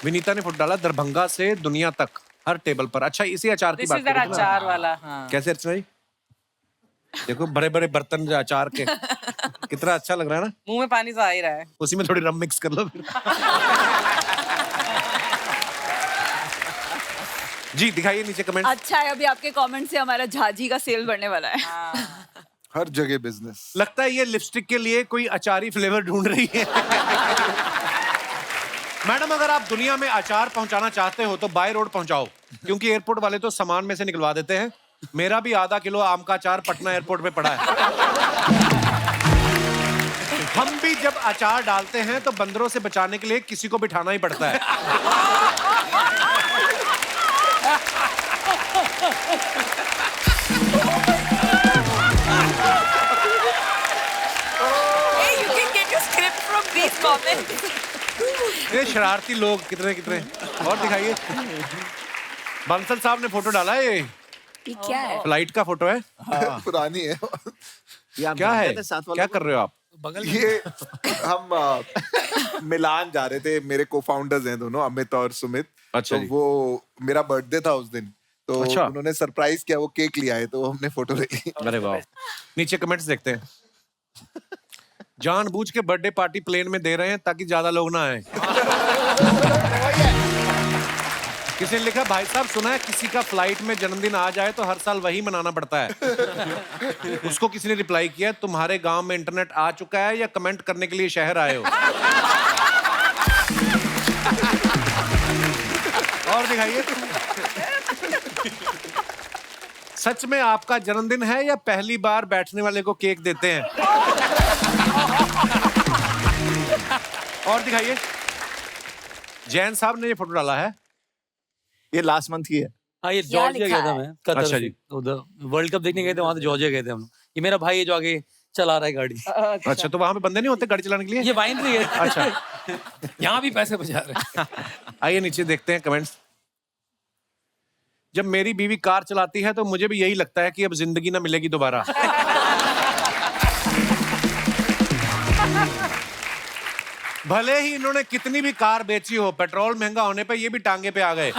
S1: विनीता ने फोटो डाला, दरभंगा से दुनिया तक हर टेबल पर। अच्छा, इसी अचार की बात कर रहे थे ना?
S5: अचार वाला, हाँ।
S1: कैसे अर्चना जी? देखो बड़े बड़े बर्तन जो अचार के, कितना अच्छा लग रहा है ना।
S5: मुंह में पानी तो आ ही रहा है।
S1: उसी में थोड़ी रम मिक्स कर लो फिर। जी दिखाइए नीचे कमेंट।
S4: अच्छा है, अभी आपके कमेंट से हमारा झाजी का सेल बढ़ने वाला है।
S6: हर जगह बिजनेस।
S1: लगता है ये लिपस्टिक के लिए कोई अचारी फ्लेवर ढूंढ रही है। मैडम, अगर आप दुनिया में अचार पहुंचाना चाहते हो तो बाय रोड पहुंचाओ, क्योंकि एयरपोर्ट वाले तो सामान में से निकलवा देते हैं। मेरा भी आधा किलो आम का अचार पटना एयरपोर्ट पे पड़ा है। हम भी जब अचार डालते हैं तो बंदरों से बचाने के लिए किसी को बिठाना ही पड़ता है।
S11: Hey, you can get your script from these comments.
S1: ये शरारती लोग कितने कितने। और दिखाइए, बंसल साहब ने फोटो डाला है,
S11: ये क्या है?
S1: फ्लाइट का फोटो है।
S6: पुरानी है।
S1: क्या है, क्या कर रहे हो आप?
S7: बगल में
S6: ये हम मिलान जा रहे थे, मेरे को फाउंडर्स हैं दोनों, अमित और सुमित।
S1: अच्छा
S6: तो
S1: जी।
S6: वो मेरा बर्थडे था उस दिन, तो
S1: अच्छा।
S6: उन्होंने सरप्राइज किया, वो केक लिया है, तो हमने फोटो ले ली।
S1: अरे वाह। नीचे कमेंट्स देखते हैं। जानबूझ के बर्थडे पार्टी प्लेन में दे रहे हैं ताकि ज्यादा लोग ना आए। किसी ने लिखा, भाई साहब सुना है किसी का फ्लाइट में जन्मदिन आ जाए तो हर साल वही मनाना पड़ता है। उसको किसी ने रिप्लाई किया, तुम्हारे गांव में इंटरनेट आ चुका है या कमेंट करने के लिए शहर आए हो? और दिखाइए, सच में आपका जन्मदिन है या पहली बार बैठने वाले को केक देते हैं? और दिखाइए, जैन साहब ने ये फोटो डाला है।
S3: ये लास्ट मंथ की है।
S2: हाँ, ये
S11: क्या
S2: जॉर्जिया
S11: लिखा
S2: गया था
S11: है?
S2: मैं कतर
S1: अच्छा
S2: से।
S1: जी।
S2: उधर वर्ल्ड कप देखने गए थे, वहां से जॉर्जिया गए थे हम लोग। ये मेरा भाई है जो आगे चला रहा है गाड़ी।
S1: अच्छा, तो वहां पे बंदे नहीं होते गाड़ी चलाने के लिए?
S2: ये वाइनरी है।
S1: अच्छा।
S7: यहाँ भी पैसे बचा रहे हैं।
S1: आइए नीचे देखते हैं कमेंट्स। जब मेरी बीवी कार चलाती है तो मुझे भी यही लगता है कि अब जिंदगी ना मिलेगी दोबारा। भले ही इन्होंने कितनी भी कार बेची हो, पेट्रोल महंगा होने पे ये भी टांगे पे आ गए।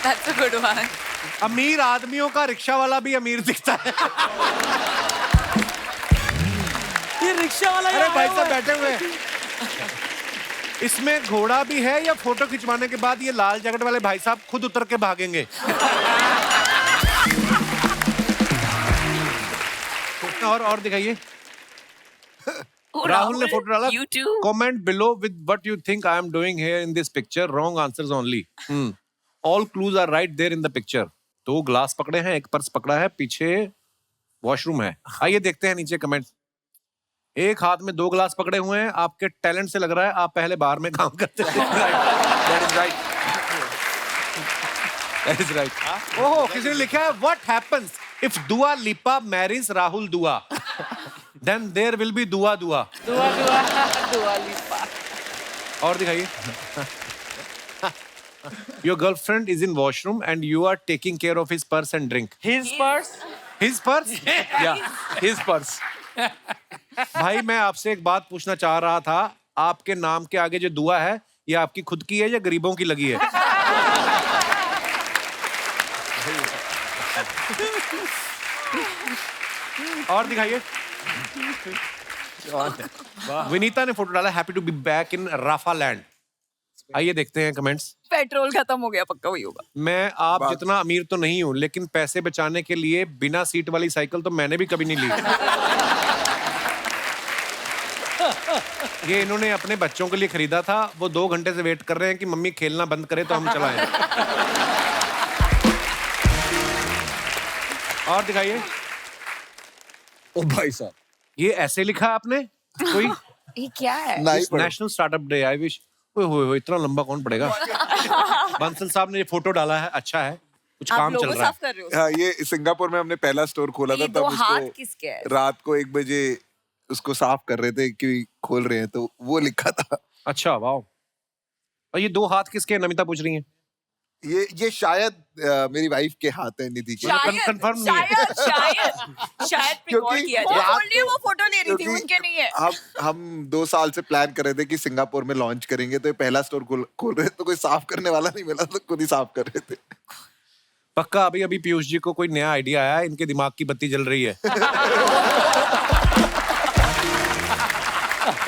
S11: That's a good one.
S1: अमीर आदमियों का रिक्शा वाला भी अमीर दिखता है।
S2: ये रिक्शा वाला
S1: अरे भाई साहब बैठे हुए हैं। इसमें घोड़ा भी है या फोटो खिंचवाने के बाद ये लाल जैकेट वाले भाई साहब खुद उतर के भागेंगे? और दिखाइए, राहुल ने फोटो डाला,
S11: You too.
S1: Comment below with what you think I am doing here in this picture, wrong answers only. All clues are right there in the picture. 2 glass पकड़े हैं, एक पर्स पकड़ा है, पीछे वॉशरूम है। आइए देखते हैं नीचे कमेंट। एक हाथ में 2 ग्लास पकड़े हुए हैं, आपके टैलेंट से लग रहा है आप पहले बार में काम करते थे। That is right. That is right. ओहो, किसी ने लिखा है, what happens if Dua Lipa marries Rahul Dua? Then there will be Dua Dua.
S5: Dua Lipa.
S1: और दिखाइए। Your girlfriend is in washroom and you are taking care of his purse and drink.
S5: His purse?
S1: His purse?
S10: Yeah, his purse.
S1: भाई मैं आपसे एक बात पूछना चाह रहा था, आपके नाम के आगे जो दुआ है ये आपकी खुद की है या गरीबों की लगी है? और दिखाइए, विनीता ने फोटो डाला, happy to be back in Rafa land. आइए देखते हैं कमेंट्स।
S11: पेट्रोल खत्म हो गया, पक्का वही होगा।
S1: मैं आप जितना अमीर तो नहीं हूं, लेकिन पैसे बचाने के लिए बिना सीट वाली साइकिल तो मैंने भी कभी नहीं ली। ये इन्होंने अपने बच्चों के लिए खरीदा था, वो 2 घंटे से वेट कर रहे हैं कि मम्मी खेलना बंद करे तो हम चलाएं। और दिखाइए,
S3: ओ भाई साहब,
S1: ये ऐसे लिखा आपने कोई
S11: ये क्या है?
S1: National startup day, I wish. ओए इतना लंबा कौन पड़ेगा? बंसल साहब ने ये फोटो डाला है, अच्छा है, कुछ
S11: आप
S1: काम चल
S11: लोगो
S1: रहा है।
S11: साफ कर रहे हो?
S6: हाँ, ये सिंगापुर में हमने पहला स्टोर खोला था,
S11: ये
S6: तब
S11: 2 हाथ
S6: उसको
S11: किसके हैं?
S6: रात को 1 बजे उसको साफ कर रहे थे कि खोल रहे हैं, तो वो लिखा था।
S1: अच्छा, वाह। और ये 2 हाथ किसके हैं? नमिता पूछ रही है।
S6: ये शायद मेरी वाइफ के हाथ है, निधि के।
S11: शायद
S1: confirm नहीं है।
S11: शायद पे गौर किया
S6: क्योंकि
S11: जाए।
S6: रात
S11: बोल रही है वो फोटो ले रही थी,
S6: क्योंकि
S11: उनके नहीं है।
S6: हम 2 साल से प्लान कर रहे थे कि सिंगापुर में लॉन्च करेंगे, तो ये पहला स्टोर खोल रहे, तो कोई साफ करने वाला नहीं मिला, तो खुद ही साफ कर रहे थे।
S1: पक्का अभी पीयूष जी को कोई नया आइडिया आया है, इनके दिमाग की बत्ती जल रही है।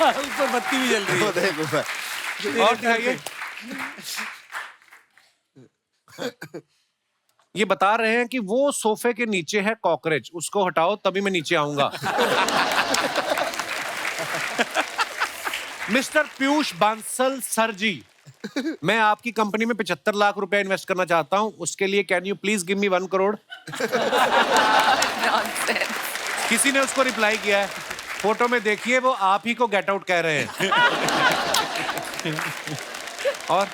S2: ऊपर बत्ती भी जल रही है।
S6: देखो
S1: और दिखाइए, ये बता रहे हैं कि वो सोफे के नीचे है कॉकरोच, उसको हटाओ तभी मैं नीचे आऊंगा। मिस्टर पीयूष बांसल सर जी, मैं आपकी कंपनी में 75 लाख रुपए इन्वेस्ट करना चाहता हूं, उसके लिए can you please give me 1 crore? किसी ने उसको रिप्लाई किया है, फोटो में देखिए वो आप ही को गेट आउट कह रहे हैं। और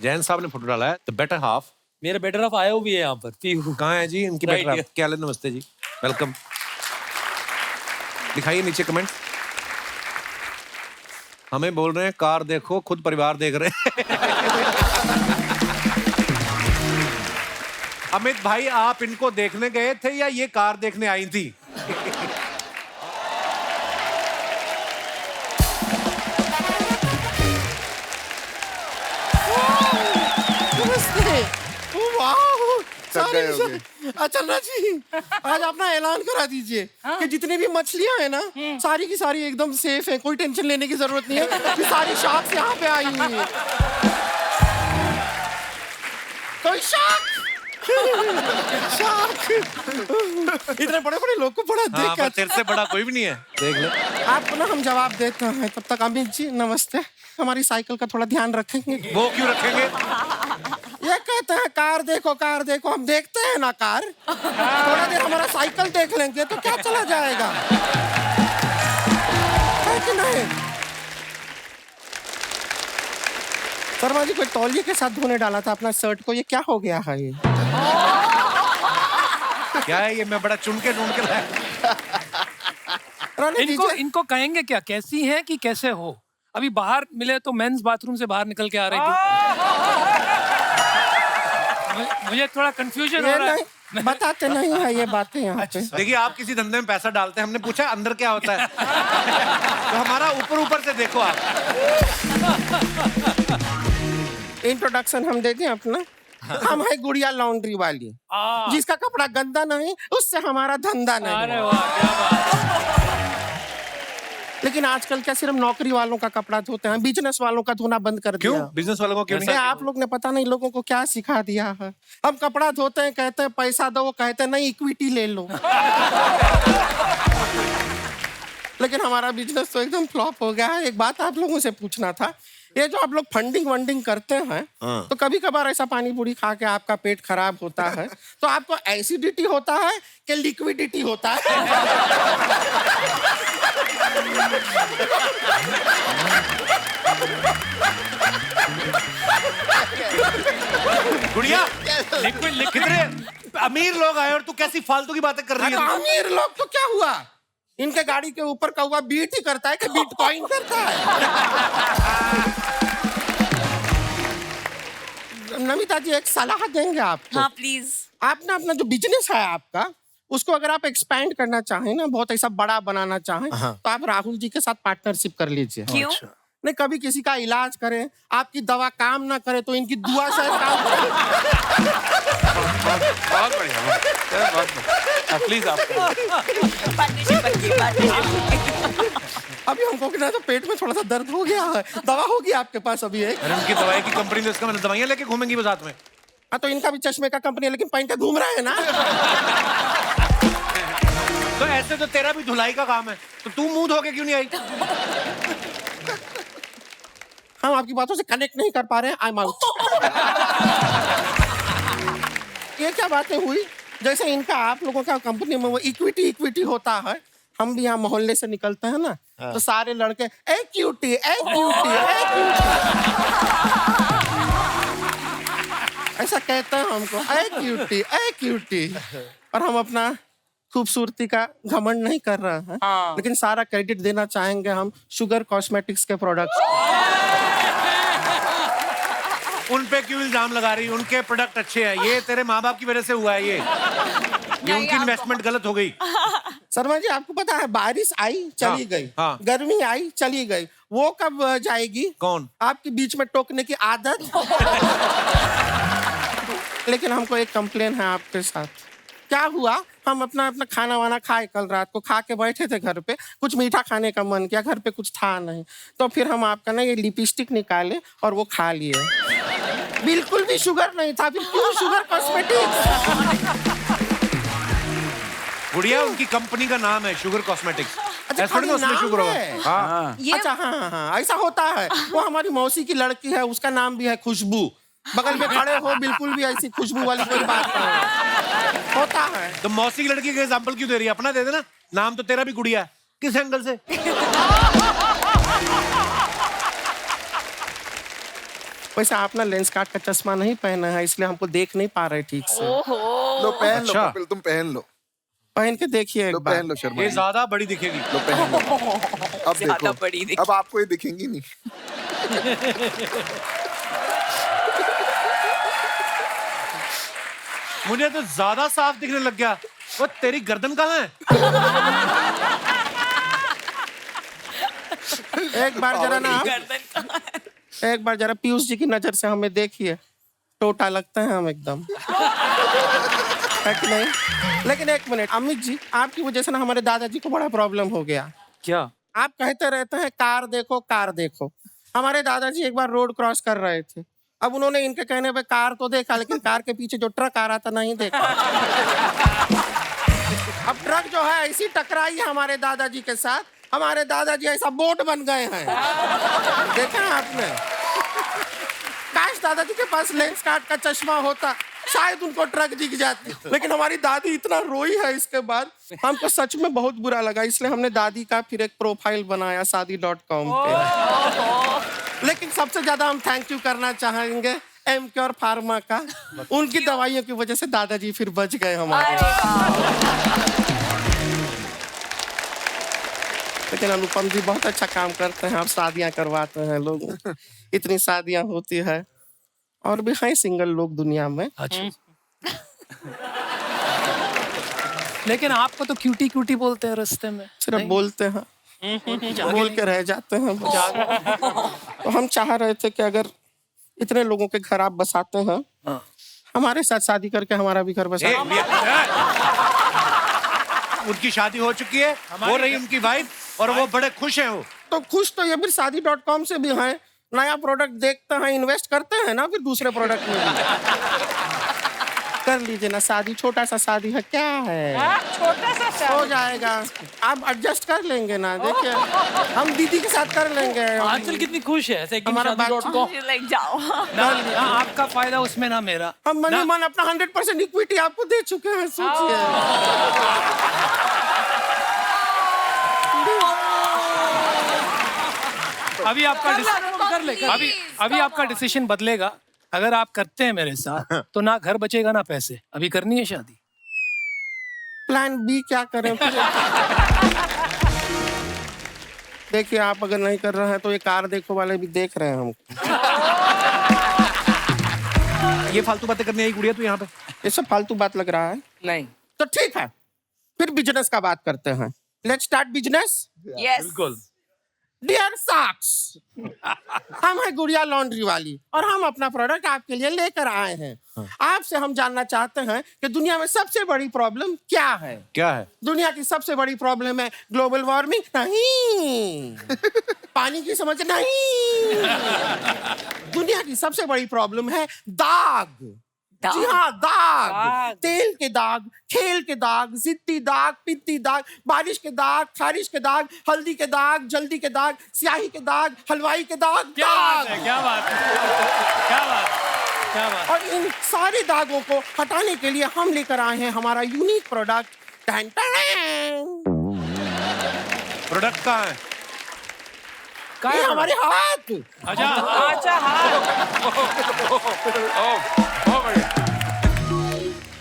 S1: जैन साहब ने फोटो डाला है, द बेटर हाफ।
S2: मेरा बेटर हाफ आया भी है यहाँ पर। पीहू
S1: कहाँ है जी इनकी
S2: Right
S1: बेटर हाफ?
S2: here.
S1: क्या हाल है? नमस्ते जी, वेलकम। दिखाइए नीचे कमेंट। हमें बोल रहे हैं कार देखो, खुद परिवार देख रहे हैं। अमित भाई, आप इनको देखने गए थे या ये कार देखने आई थी?
S12: अचन्ना जी, आज अपना ऐलान करा दीजिए कि जितनी भी मछलियां हैं ना, सारी की सारी एकदम सेफ है, कोई टेंशन लेने की जरूरत नहीं है कि सारी शार्क्स यहाँ पे आई हुई है। कोई शार्क इतने बड़े बड़े लोग को बड़ा देख
S1: पर तेरे से बड़ा कोई भी नहीं है, देख ले।
S12: आपको ना हम जवाब देते हैं, तब तक अमित जी नमस्ते। हमारी साइकिल का थोड़ा ध्यान रखेंगे।
S1: वो क्यों रखेंगे?
S12: ये कहते हैं कार देखो, हम देखते हैं ना कार। थोड़ा देर हमारा साइकिल देख लेंगे तो क्या चला जाएगा, है कि नहीं? शर्मा जी, कोई तौलिए के साथ धोने डाला था अपना शर्ट को, ये क्या हो गया है ये?
S1: क्या है ये? मैं बड़ा चुन के ढूंढ के लाया।
S7: इनको कहेंगे क्या, कैसी है कि कैसे हो? अभी बाहर मिले तो मेंस बाथरूम से बाहर निकल के आ रही थी। मुझे थोड़ा कंफ्यूजन हो रहा है।
S12: बताते नहीं है ये बातें यहाँ पे।
S1: देखिए, आप किसी धंधे में पैसा डालते हैं, हमने पूछा अंदर क्या होता है। तो हमारा ऊपर से देखो आप।
S12: इंट्रोडक्शन हम दे दें अपना। हम है गुड़िया लॉन्ड्री वाली, जिसका कपड़ा गंदा नहीं उससे हमारा धंधा नहीं।
S7: अरे वाह, क्या बात।
S12: लेकिन आजकल क्या सिर्फ नौकरी वालों का कपड़ा धोते हैं, बिजनेस वालों का धोना बंद कर दिया।
S1: क्यों? बिजनेस वालों को क्यों नहीं?
S12: आप लोग ने पता नहीं लोगों को क्या सिखा दिया है। हम कपड़ा धोते हैं, कहते हैं पैसा दो, वो कहते हैं नहीं इक्विटी ले लो। लेकिन हमारा बिजनेस तो एकदम फ्लॉप हो गया है। एक बात आप लोगों से पूछना था, ये जो आप लोग फंडिंग वंडिंग करते हैं, तो कभी कभार ऐसा पानी पूरी खा के आपका पेट खराब होता है, तो आपको एसिडिटी होता है कि लिक्विडिटी होता है?
S1: गुड़िया, कितने अमीर लोग आए और तू कैसी फालतू की बातें कर रही है?
S12: अमीर लोग तो क्या हुआ, इनके गाड़ी के ऊपर कौवा बीट ही करता है कि बिटकॉइन करता है? नमिता जी, एक सलाह देंगे आपको।
S11: हाँ प्लीज।
S12: आप ना अपना जो बिजनेस है आपका, उसको अगर आप एक्सपैंड करना चाहें ना, बहुत ऐसा बड़ा बनाना चाहें, तो आप राहुल जी के साथ पार्टनरशिप कर लीजिए।
S11: क्यों?
S12: नहीं, कभी किसी का इलाज करें, आपकी दवा काम ना करे तो इनकी दुआ से काम करे।
S10: बहुत बढ़िया, प्लीज आप।
S12: अभी हमको ना तो पेट में थोड़ा सा दर्द हो गया है, दवा होगी आपके पास अभी एक?
S1: अरे उनकी दवाई की कंपनी तो इसका मतलब दवाइयां लेके घूमेंगी वो साथ में।
S12: हाँ, तो इनका भी चश्मे का कंपनी है, लेकिन पहन के घूम रहे हैं ना।
S1: तो ऐसे तो तेरा भी धुलाई का काम है, तो तू मुंह धो के क्यों नहीं आई?
S12: हम आपकी बातों से कनेक्ट नहीं कर पा रहे हैं, आई एम आउट। ये क्या बातें हुई? जैसे इनका आप लोगों का कंपनी में वो इक्विटी होता है, हम भी यहाँ मोहल्ले से निकलते हैं ना, तो सारे लड़के ए क्यूटी। ऐसा कहते हैं हमको, ए क्यूटी। और हम अपना खूबसूरती का घमंड नहीं कर रहे हैं, लेकिन सारा क्रेडिट देना चाहेंगे हम शुगर कॉस्मेटिक्स के प्रोडक्ट्स।
S1: उन पे क्यों इल्जाम लगा रही? उनके प्रोडक्ट अच्छे हैं, ये तेरे माँ बाप की वजह से हुआ है। ये उनकी इन्वेस्टमेंट गलत हो गई।
S12: शर्मा जी, आपको पता है बारिश आई चली गई, गर्मी आई चली गई, वो कब जाएगी?
S1: कौन?
S12: आपके बीच में टोकने की आदत। लेकिन हमको एक कंप्लेन है आपके साथ। क्या हुआ, हम अपना खाना वाना खाए, कल रात को खा के बैठे थे घर पे, कुछ मीठा खाने का मन किया, घर पे कुछ था नहीं, तो फिर हम आपका ना ये लिपस्टिक निकाले और वो खा लिए। बिल्कुल भी शुगर नहीं था, फिर क्यों शुगर कॉस्मेटिक्स?
S1: गुड़िया, उनकी कंपनी का नाम है शुगर कॉस्मेटिक्स।
S12: अच्छा,
S1: शुगर
S12: है। अच्छा, हाँ, ऐसा होता है। वो हमारी मौसी की लड़की है, उसका नाम भी है खुशबू। बगल में खड़े हो, बिल्कुल भी ऐसी खुशबू वाली कोई बात नहीं होता है।
S1: तो मौसी की लड़की का एग्जांपल क्यों दे रही है? अपना दे देना। नाम तो तेरा भी गुड़िया है, किस एंगल से?
S12: वैसे आप ना लेंस कार्ट का चश्मा नहीं पहना है, इसलिए हमको देख नहीं पा रहे ठीक से।
S6: लो पहन लो, तुम पहन लो।
S12: पहन के देखिए एक
S6: लो
S12: बार।
S6: पहन लो शर्मा
S1: ये
S6: जी।
S1: ज्यादा बड़ी दिखेगी।
S6: लो पहन लो। अब
S11: ज्यादा बड़ी
S6: देखो अब आपको ये दिखेंगी नहीं।
S1: मुझे तो ज्यादा साफ दिखने लग गया। वो तेरी गर्दन कहाँ है?
S12: एक बार जरा ना एक बार जरा पीयूष जी की नजर से हमें देखिए, टोटा लगते हैं हम एकदम, है कि नहीं? लेकिन एक मिनट अमित जी, आपकी वजह से ना हमारे दादाजी को बड़ा प्रॉब्लम हो गया।
S2: क्या?
S12: आप कहते रहते हैं कार देखो कार देखो। हमारे दादाजी एक बार रोड क्रॉस कर रहे थे, अब उन्होंने इनके कहने पे कार तो देखा, लेकिन कार के पीछे जो ट्रक आ रहा था नहीं देखा। अब ट्रक जो है ऐसी टकराई है हमारे दादाजी के साथ, हमारे दादाजी ऐसा बोट बन गए हैं। देखा आपने? काश दादाजी के पास लेंस कार्ट का चश्मा होता, शायद उनको ट्रक दिख जाती। लेकिन हमारी दादी इतना रोई है इसके बाद, हमको सच में बहुत बुरा लगा, इसलिए हमने दादी का फिर एक प्रोफाइल बनाया शादी.com पे। लेकिन सबसे ज्यादा हम थैंक यू करना चाहेंगे एमक्योर फार्मा का। उनकी दवाइयों की वजह से दादाजी फिर बच गए हमारे। लेकिन अनुपम जी बहुत अच्छा काम करते हैं, आप शादियां करवाते हैं लोग, इतनी शादियां होती है, और भी हैं सिंगल लोग दुनिया में।
S7: अच्छा। लेकिन आपको तो क्यूटी क्यूटी बोलते हैं रास्ते में।
S12: सिर्फ बोलते हैं, बोल के रह जाते हैं। तो हम चाह रहे थे कि अगर इतने लोगों के घर आप बसाते हैं, हमारे साथ शादी करके हमारा भी घर बसा।
S1: उनकी शादी हो चुकी है, हो रही उनकी वाइफ, और वो बड़े खुश हैं। वो
S12: तो खुश तो ये भी शादी.com से भी हैं, नया प्रोडक्ट देखते हैं, इन्वेस्ट करते हैं ना फिर दूसरे प्रोडक्ट में भी। कर लीजिए ना शादी, छोटा सा शादी है, क्या है,
S5: छोटा सा
S12: हो जाएगा, आप एडजस्ट कर लेंगे ना। देखिए हम दीदी के साथ कर लेंगे।
S2: आंचल कितनी खुश है
S12: हमारा
S2: शादी.com।
S11: जाओ।
S7: आपका फायदा उसमें ना मेरा।
S12: हम मन ही मन अपना 100% इक्विटी आपको दे चुके हैं, सोचिए।
S7: अभी आपका डिसीजन बदलेगा। अगर आप करते हैं मेरे साथ तो ना घर बचेगा ना पैसे। अभी करनी है शादी।
S12: प्लान बी क्या करें फिर? देखिए आप अगर नहीं कर रहे हैं तो ये कार देखो वाले भी देख रहे हैं हम।
S1: ये फालतू बातें करने आई गुड़िया तू यहाँ पे?
S12: ये सब फालतू बात लग रहा है?
S5: नहीं।
S12: तो ठीक है, फिर बिजनेस का बात करते हैं। Let's start business.
S11: यस।
S2: बिल्कुल।
S12: डियर साक्स, हम है गुड़िया लॉन्ड्री वाली और हम अपना प्रोडक्ट आपके लिए लेकर आए हैं। आपसे हम जानना चाहते हैं कि दुनिया में सबसे बड़ी प्रॉब्लम क्या है?
S1: क्या है?
S12: दुनिया की सबसे बड़ी प्रॉब्लम है ग्लोबल वार्मिंग? नहीं। पानी की समझ? नहीं। दुनिया की सबसे बड़ी प्रॉब्लम है दाग। जी हाँ, दाग। तेल के दाग, खेल के दाग, जिद्दी दाग, पिद्दी दाग, बारिश के दाग, खारिश के दाग, हल्दी के दाग, जल्दी के दाग, स्याही के दाग, हलवाई के दाग।
S7: क्या बात है, क्या बात है, क्या बात, क्या बात।
S12: और इन सारे दागों को हटाने के लिए हम लेकर आए हैं हमारा यूनिक प्रोडक्ट।
S1: प्रोडक्ट कहाँ है?
S12: ये हमारे हाथ।
S5: अच्छा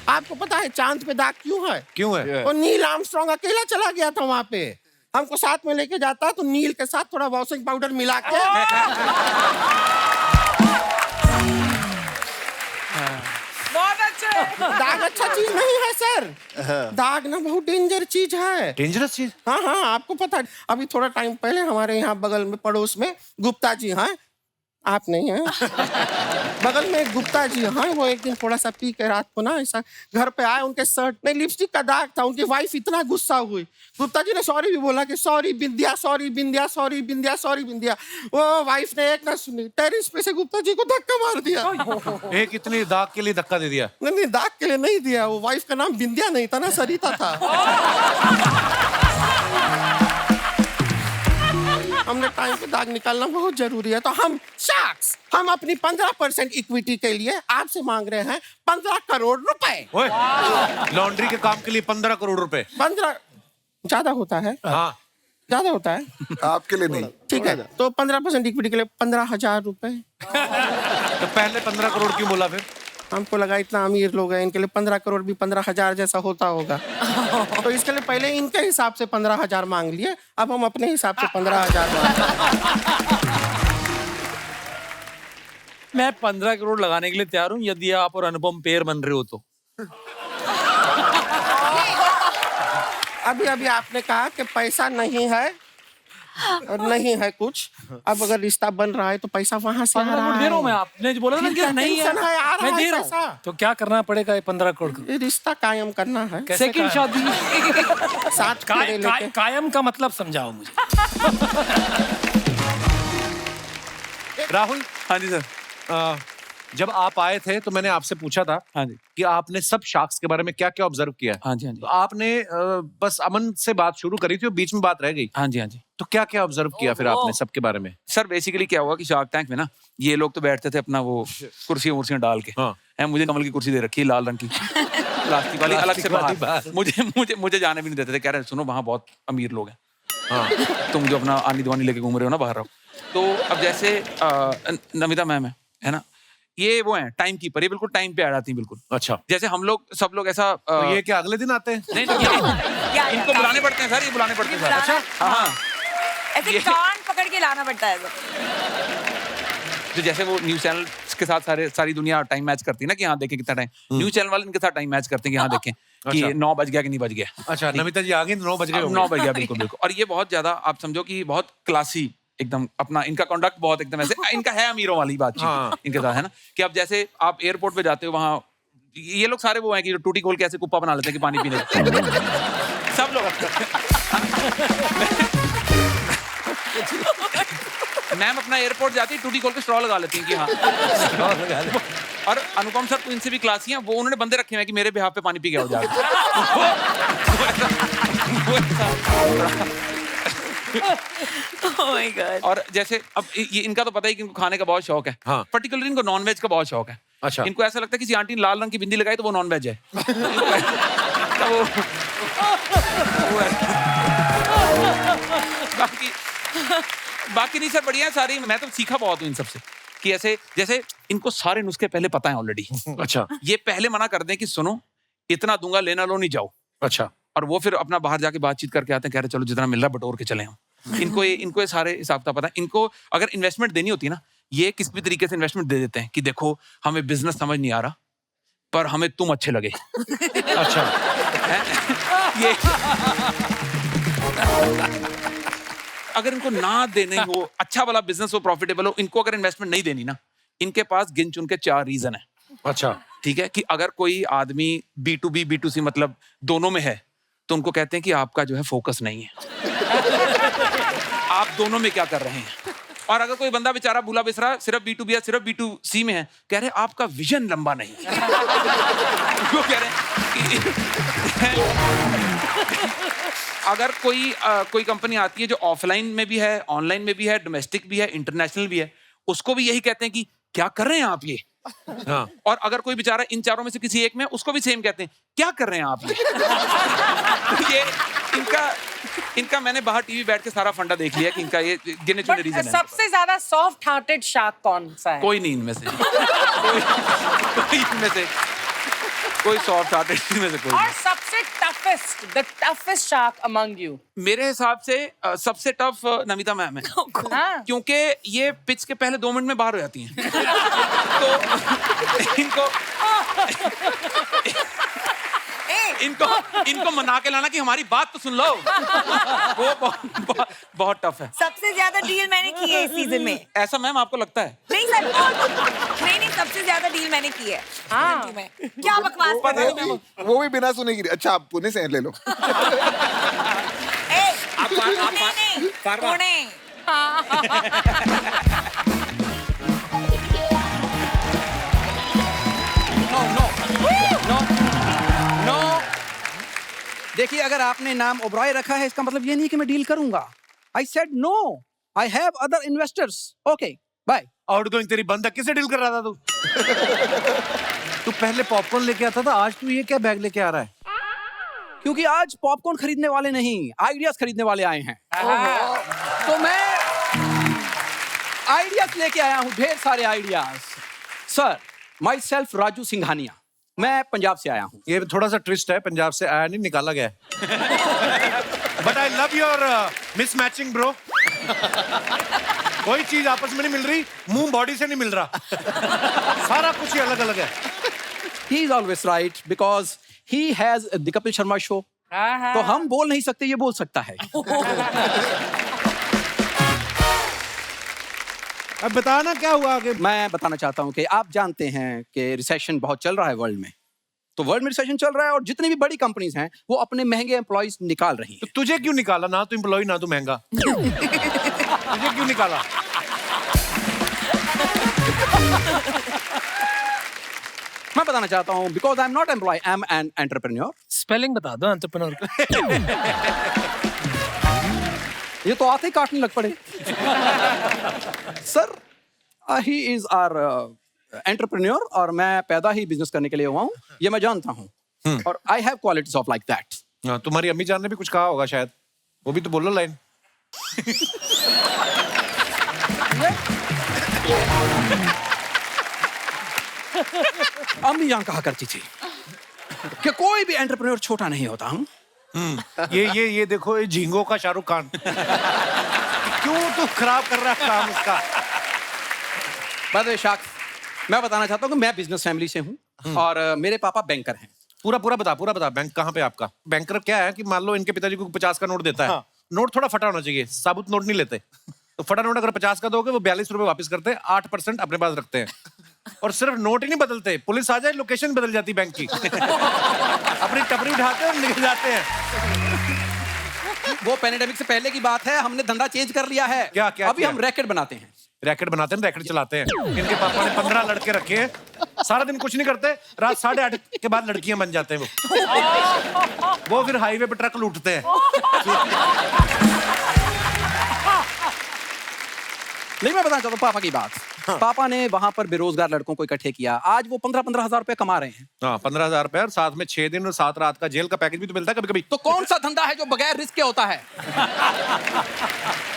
S12: आपको पता है चांद पे दाग क्यों है?
S1: क्यों है?
S12: वो नील आर्मस्ट्रांग अकेला चला गया था वहां पे, हमको साथ में लेके जाता तो नील के साथ थोड़ा वॉशिंग पाउडर मिला के।
S5: बहुत अच्छे।
S12: दाग अच्छा चीज नहीं है सर, दाग ना बहुत डेंजर चीज है।
S1: डेंजरस चीज?
S12: हाँ हाँ, आपको पता है अभी थोड़ा टाइम पहले हमारे यहाँ बगल में पड़ोस में गुप्ता जी हैं, आप नहीं हैं, बगल में एक गुप्ता जी हैं, वो एक दिन थोड़ा सा पी के रात को ना ऐसा घर पे आए, उनके शर्ट में लिपस्टिक का दाग था। उनकी वाइफ इतना गुस्सा हुई, गुप्ता जी ने सॉरी भी बोला कि सॉरी बिंदिया, सॉरी बिंदिया, सॉरी बिंदिया, सॉरी बिंदिया। वो वाइफ ने एक ना सुनी, टेरिस पे से गुप्ता जी को धक्का मार दिया।
S1: एक इतनी दाग के लिए धक्का दे दिया?
S12: नहीं, दाग के लिए नहीं दिया, वो वाइफ का नाम बिंदिया नहीं था ना, सरिता था। हमने टाइम पे दाग निकालना बहुत जरूरी है, तो हम शार्क्स, हम अपनी 15% इक्विटी के लिए आपसे मांग रहे हैं 15 करोड़ रुपए।
S1: लॉन्ड्री के काम के लिए 15 करोड़ रुपए?
S12: 15 ज्यादा होता है?
S1: हाँ
S12: ज्यादा होता है।
S6: आपके लिए नहीं।
S12: ठीक है, तो 15% इक्विटी के लिए 15,000 रुपए।
S1: तो पहले 15 करोड़ क्यों बोला फिर?
S12: हमको लगा इतना अमीर लोग हैं, इनके लिए 15 करोड़ भी 15,000 जैसा होता होगा। तो इसके लिए पहले इनके हिसाब से 15,000 मांग लिए, अब हम अपने हिसाब से 15,000 मांग।
S2: मैं 15 करोड़ लगाने के लिए तैयार हूँ यदि आप और अनुपम पेयर बन रहे हो तो।
S12: अभी अभी आपने कहा कि पैसा नहीं है और नहीं है कुछ, अब अगर रिश्ता बन रहा है तो पैसा वहां से आ
S2: 15
S12: रहा
S2: करोड़ दे रहा हूँ मैं,
S12: है।
S2: आपने जो बोला था ना कि नहीं है,
S12: टेंशन है, आ रहा
S2: मैं
S12: है
S2: दे रहा हूँ।
S12: पैसा।
S7: तो क्या करना पड़ेगा ये 15 करोड़ का?
S12: ये रिश्ता कायम करना है,
S7: कैसे
S2: सेकंड
S7: कायम?
S2: शादी।
S12: साथ फेरे लेके।
S7: कायम का मतलब समझाओ मुझे।
S1: राहुल,
S10: हाँ जी सर।
S1: जब आप आए थे तो मैंने आपसे पूछा था
S10: हाँ जी
S1: कि आपने सब शार्क्स के बारे में क्या क्या ऑब्जर्व किया है।
S10: हाँ जी हाँ जी
S1: तो आपने बस अमन से बात शुरू करी थी और बीच में बात रह गई।
S10: हाँ जी हाँ जी।
S1: तो क्या क्या ऑब्जर्व किया फिर आपने सबके बारे में?
S10: सर बेसिकली क्या हुआ कि शार्क टैंक में ना ये लोग तो बैठते थे अपना वो कुर्सियां उर्सियां डाल के।
S1: हाँ।
S10: है, मुझे कमल की कुर्सी दे रखी है लाल रंग की प्लास्टिक वाली, अलग से बाहर। मुझे जाने भी नहीं देते थे, कह रहे सुनो वहाँ बहुत अमीर लोग हैं, हाँ तुम जो अपना आनी दीवानी लेके घूम रहे हो ना बाहर रहो। तो अब जैसे नमिता मैम है ना, ये वो है टाइम कीपर, ये बिल्कुल टाइम पे आ जाती है बिल्कुल।
S1: अच्छा,
S10: जैसे हम लोग सब लोग ऐसा
S1: तो ये क्या अगले दिन आते हैं?
S10: नहीं इनको बुलाने पड़ते हैं सर, ये बुलाने पड़ते हैं सर। अच्छा हाँ,
S11: ऐसे कान पकड़ के लाना पड़ता है।
S10: तो जैसे वो न्यूज चैनल के साथ सारी दुनिया टाइम मैच करती है ना कि यहाँ देखें कितना टाइम, न्यूज चैनल वाले इनके साथ टाइम मैच करते हैं कि यहाँ देखें कि 9 बज गया कि नहीं बज गया।
S1: अच्छा, नमिता जी आ गई, 9 बज गए।
S10: 9 बज गया, बिल्कुल बिल्कुल। और ये बहुत ज्यादा आप समझो कि बहुत क्लासी एकदम, अपना इनका कंडक्ट बहुत एकदम ऐसे, इनका है अमीरों वाली बात इनके साथ है ना, कि अब जैसे आप एयरपोर्ट पे जाते हो वहाँ ये लोग सारे वो हैं कि जो टूटी खोल के ऐसे कुप्पा बना लेते हैं कि पानी पीने सब लोग। मैम अपना एयरपोर्ट जाती है टूटी खोल के स्ट्रॉ लगा लेती हैं कि हाँ। और अनुपम सर तो इनसे भी क्लासी हैं, वो उन्होंने बंदे रखे हुए हैं कि मेरे बिहाफ पे पानी पी के हो जाए।
S11: Oh my God.
S10: और जैसे अब ये इनका तो पता ही कि इनको खाने का बहुत शौक है,
S1: हाँ।
S10: पर्टिकुलरली इनको नॉन वेज का बहुत शौक है।
S1: अच्छा,
S10: इनको ऐसा लगता है किसी आंटी ने लाल रंग की बिंदी लगाई तो वो नॉन वेज है। तो बाकी नहीं सर, बढ़िया है सारी। मैं तो सीखा बहुत हूँ इन सबसे कि ऐसे जैसे इनको सारे नुस्खे पहले पता है ऑलरेडी।
S1: अच्छा,
S10: ये पहले मना कर दें कि सुनो इतना दूंगा, लेना लो नहीं जाओ।
S1: अच्छा,
S10: और वो फिर अपना बाहर जाके बातचीत करके आते हैं, कह रहे चलो जितना मिल रहा बटोर के चले हम। इनको ये सारे हिसाब का पता है। इनको अगर इन्वेस्टमेंट देनी होती है ना, ये किसी भी तरीके से इन्वेस्टमेंट दे देते हैं कि देखो हमें बिजनेस समझ नहीं आ रहा पर हमें तुम अच्छे लगे।
S1: अच्छा,
S10: ये अगर इनको ना देने हो, अच्छा वाला बिजनेस हो, प्रॉफिटेबल हो, इनको अगर इन्वेस्टमेंट नहीं देनी ना, इनके पास गिन चुन के 4 रीजन है।
S1: अच्छा,
S10: ठीक है, कि अगर कोई आदमी B2B B2C मतलब दोनों में है तो उनको कहते हैं कि आपका जो है फोकस नहीं है। आप दोनों में क्या कर रहे हैं। और अगर कोई बंदा बेचारा भूला बिसरा सिर्फ B2B या सिर्फ B2C में है, कह रहे आपका विजन लंबा नहीं है। वो कह रहे हैं अगर कोई कंपनी आती है जो ऑफलाइन में भी है, ऑनलाइन में भी है, डोमेस्टिक भी है, इंटरनेशनल भी है, उसको भी यही कहते हैं कि क्या कर रहे हैं आप ये।
S1: हाँ।
S10: और अगर कोई बेचारा इन चारों में से किसी एक में, उसको भी सेम कहते हैं क्या कर रहे हैं आप ये। इनका मैंने बाहर टीवी बैठ के सारा फंडा देख लिया कि इनका ये गिने चुने रीजन है।
S5: सबसे ज्यादा सॉफ्ट हार्टेड शार्क कौन सा है?
S10: कोई नहीं इनमें से। कोई इनमें से कोई सॉफ्ट हार्टेड इनमें से कोई
S5: और
S10: नहीं।
S5: सबसे the toughest shark among you?
S10: मेरे हिसाब से सबसे टफ नमिता मैम है, क्योंकि ये पिच के पहले 2 मिनट में बाहर हो जाती हैं। तो इनको मना के लाना कि हमारी बात तो सुन लो, वो बहुत टफ है।
S11: सबसे ज्यादा डील मैंने की है इस सीजन में।
S10: ऐसा मैम आपको लगता है?
S11: नहीं सर, नहीं सबसे ज्यादा डील मैंने की है।
S5: हाँ।
S11: क्या बकवास कर रहे हो?
S6: वो भी बिना सुने की। अच्छा आप पुणे से ले लो।
S11: नहीं पुणे।
S13: देखिए, अगर आपने नाम ओबरॉय रखा है इसका मतलब ये नहीं कि मैं डील करूंगा। I said no, I have other investors. Okay bye.
S1: Outgoing तेरी बंदा किसे डील कर रहा था तू? तू पहले पॉपकॉर्न लेके आता था, आज तू ये क्या बैग लेके आ रहा है?
S13: क्योंकि आज पॉपकॉर्न खरीदने वाले नहीं, आइडियाज खरीदने वाले आए हैं। तो मैं आइडियाज लेके आया हूं, ढेर सारे ideas. Sir, my self Raju Singhania, मैं पंजाब से आया हूँ।
S1: ये थोड़ा सा ट्विस्ट है, पंजाब से आया नहीं, निकाला गया है। But I love your mismatching bro. कोई चीज आपस में नहीं मिल रही, मुंह बॉडी से नहीं मिल रहा, सारा कुछ ही अलग अलग है।
S13: He is always right because he has the Kapil Sharma show. तो हम बोल नहीं सकते, ये बोल सकता है।
S1: अब बताना क्या हुआ आगे।
S13: मैं बताना चाहता हूँ कि आप जानते हैं कि रिसेशन बहुत चल रहा है वर्ल्ड में, तो वर्ल्ड में रिसेशन चल रहा है और जितनी भी बड़ी कंपनीज हैं वो अपने महंगे एम्प्लॉइज निकाल रही हैं।
S1: तो तुझे क्यों निकाला? ना तू एम्प्लॉय ना तू महंगा। तुझे क्यों निकाला?
S13: मैं बताना चाहता हूँ because I am not employ, I am an entrepreneur.
S7: Spelling बता दो एंटरप्रेन्योर।
S13: ये तो आते ही काटने लग पड़े। सर ही इज आवर एंटरप्रेन्योर और मैं पैदा ही बिजनेस करने के लिए हुआ हूँ, ये मैं जानता हूँ। और I have qualities of like that.
S1: तुम्हारी अम्मी जान ने भी कुछ कहा होगा शायद, वो भी तो बोलो लाइन।
S13: अम्मी जान कहा करती थी कि कोई भी एंटरप्रेन्योर छोटा नहीं होता। हम
S1: ये देखो, ये झींगों का शाहरुख खान। क्यों तू खराब कर रहा है काम उसका?
S13: शाख, मैं बताना चाहता हूँ कि मैं बिजनेस फैमिली से हूँ और मेरे पापा बैंकर हैं।
S1: पूरा बता। बैंक कहाँ पे आपका? बैंकर क्या है कि मान लो इनके पिताजी को 50 का नोट देता है, नोट थोड़ा फटा होना चाहिए, साबुत नोट नहीं लेते। तो फटा नोट अगर 50 का दोगे वो 42 रुपए वापस करते हैं, 8% अपने पास रखते हैं। और सिर्फ नोट ही नहीं बदलते, पुलिस आ जाए लोकेशन बदल जाती बैंक की। अपनी टपरी उठाते हैं और निकल जाते हैं।
S13: वो पैंडेमिक से पहले की बात है, हमने धंधा चेंज कर लिया है।
S1: क्या
S13: अभी हम रैकेट बनाते हैं।
S1: रैकेट चलाते हैं। इनके पापा ने 15 लड़के रखे हैं, सारा दिन कुछ नहीं करते, रात 8:30 के बाद लड़कियां बन जाते हैं वो फिर हाईवे पे ट्रक लूटते हैं।
S13: नहीं, मैं बताना चाहता हूँ पापा की बात। पापा ने वहां पर बेरोजगार लड़कों को इकट्ठे किया, आज वो 15-15 हजार रुपए कमा रहे हैं।
S1: हाँ, 15,000 रुपए और साथ में 6 दिन और 7 रात का जेल का पैकेज भी तो मिलता है कभी कभी।
S13: तो कौन सा धंधा है जो बगैर रिस्क के होता है?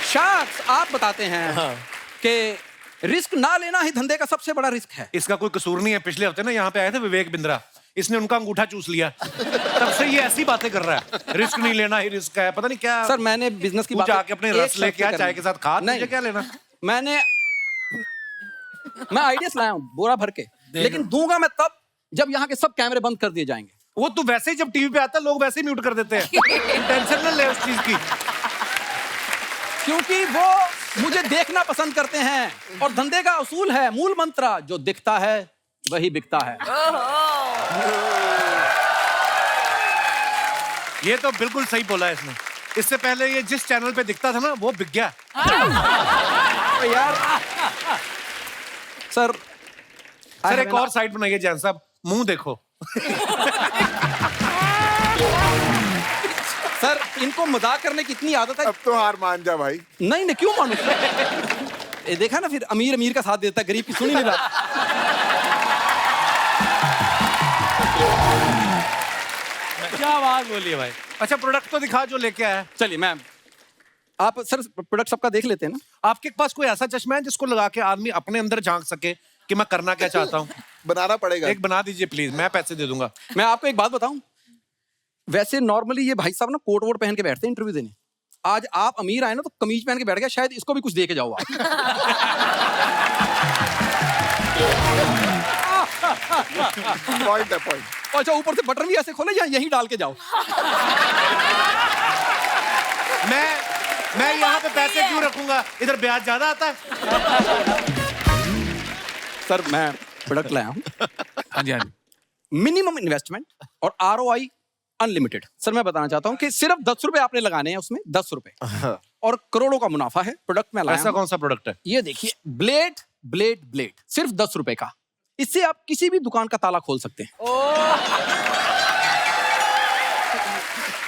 S13: शाख्स, आप बताते हैं कि रिस्क ना लेना ही धंधे का सबसे बड़ा रिस्क है।
S1: इसका कोई कसूर नहीं है। पिछले हफ्ते ना यहाँ पे आए थे विवेक बिंद्रा, इसने उनका अंगूठा चूस लिया, तब से ये ऐसी बातें कर रहा है, रिस्क नहीं लेना ही रिस्क है, पता नहीं क्या।
S13: सर मैंने बिजनेस की बात
S1: जाके अपने रस लेके आ, चाय के साथ खा, तुझे क्या लेना?
S13: मैं आइडियाज लाया हूँ बोरा भर के, लेकिन दूंगा मैं तब जब यहाँ के सब कैमरे बंद कर दिए जाएंगे।
S1: वो तू वैसे ही जब टीवी पे आता है लोग वैसे ही म्यूट कर देते हैं। टेंशन न ले उस चीज की,
S13: क्योंकि वो मुझे देखना पसंद करते हैं और धंधे का उसूल है, मूल मंत्र, जो दिखता है वही बिकता है।
S1: ये तो बिल्कुल सही बोला है इसने। इससे पहले ये जिस चैनल पे दिखता था ना वो बिक गया।
S13: यार सर
S1: एक और साइड बनाइए जैन साहब, मुंह देखो।
S13: सर इनको मजाक करने की इतनी आदत है।
S6: अब तो हार मान जा भाई।
S13: नहीं क्यों मानूं? ये देखा ना, फिर अमीर का साथ देता है, गरीब की सुन ही नहीं रहा।
S2: क्या बात बोली है भाई।
S1: अच्छा, प्रोडक्ट तो दिखा जो लेके आया।
S13: चलिए मैम, आप सर प्रोडक्ट सबका देख लेते हैं ना।
S1: आपके पास कोई ऐसा चश्मा है जिसको लगा के आदमी अपने अंदर झांक सके कि मैं करना क्या चाहता हूँ?
S6: बनाना पड़ेगा।
S1: एक बना दीजिए प्लीज, मैं पैसे दे दूंगा।
S13: मैं आपको एक बात बताऊं, वैसे नॉर्मली ये भाई साहब ना कोट वोट पहन के बैठते हैं इंटरव्यू देने। आज आप अमीर आए ना तो कमीज पहन के बैठ गया, शायद इसको भी कुछ दे के जाओ आप।
S6: पॉइंट है, पॉइंट।
S13: अच्छा, ऊपर से बटन भी ऐसे खोले या यहीं डाल के जाओ।
S1: मैं यहाँ पे पैसे क्यों रखूंगा, इधर ब्याज ज्यादा आता है।
S13: सर मैं प्रोडक्ट लाया हूँ।
S10: हाँ जी, हाँ जी।
S13: मिनिमम इन्वेस्टमेंट और ROI अनलिमिटेड। सर मैं बताना चाहता हूँ कि सिर्फ 10 रुपए आपने लगाने हैं उसमें, 10 रुपए और करोड़ों का मुनाफा है। प्रोडक्ट में लाया।
S1: ऐसा कौन सा प्रोडक्ट है?
S13: ये देखिए, ब्लेड सिर्फ 10 रुपए का। इससे आप किसी भी दुकान का ताला खोल सकते हैं।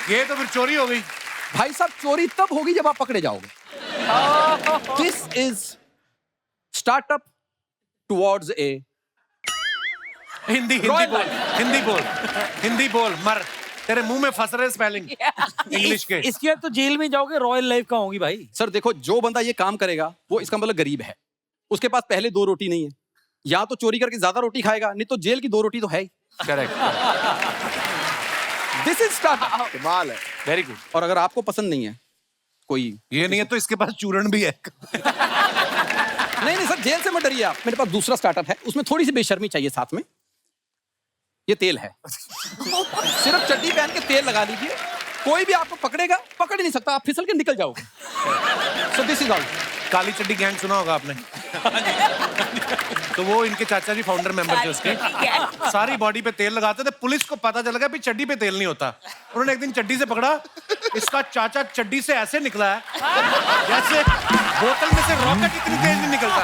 S1: ये तो फिर चोरी हो गई
S13: भाई साहब। चोरी तब होगी जब आप पकड़े जाओगे। This is startup towards a
S1: Hindi बोल मर, तेरे मुंह में फंस रहे स्पेलिंग इंग्लिश के।
S2: इसके बाद तो जेल में जाओगे, रॉयल लाइफ का होगी भाई।
S13: सर देखो, जो बंदा ये काम करेगा वो इसका मतलब गरीब है, उसके पास पहले 2 रोटी नहीं है, या तो चोरी करके ज्यादा रोटी खाएगा, नहीं तो जेल की 2 रोटी तो है ही।
S1: करेक्ट।
S13: This is startup.
S6: कमाल है।
S1: Very good.
S13: और अगर आपको पसंद नहीं है कोई,
S1: ये नहीं है तो इसके पास चूरण भी है।
S13: नहीं सर, जेल से मत डरिए आप। मेरे पास दूसरा स्टार्टअप है, उसमें थोड़ी सी बेशर्मी चाहिए साथ में। ये तेल है, सिर्फ चड्डी पहन के तेल लगा लीजिए, कोई भी आपको पकड़ेगा, पकड़ ही नहीं सकता, आप फिसल के निकल जाओगे। So this is all.
S1: काली चड्डी गैंग सुना होगा आपने? तो वो इनके चाचा जी फाउंडर मेंबर थे उसके। सारी बॉडी पे तेल लगाते थे, पुलिस को पता चल गया भी चड्डी पे तेल नहीं होता। उन्होंने एक दिन चड्डी से पकड़ा, इसका चाचा चड्डी से ऐसे निकला है जैसे बोतल में से रॉकेट इतनी तेज नहीं निकलता।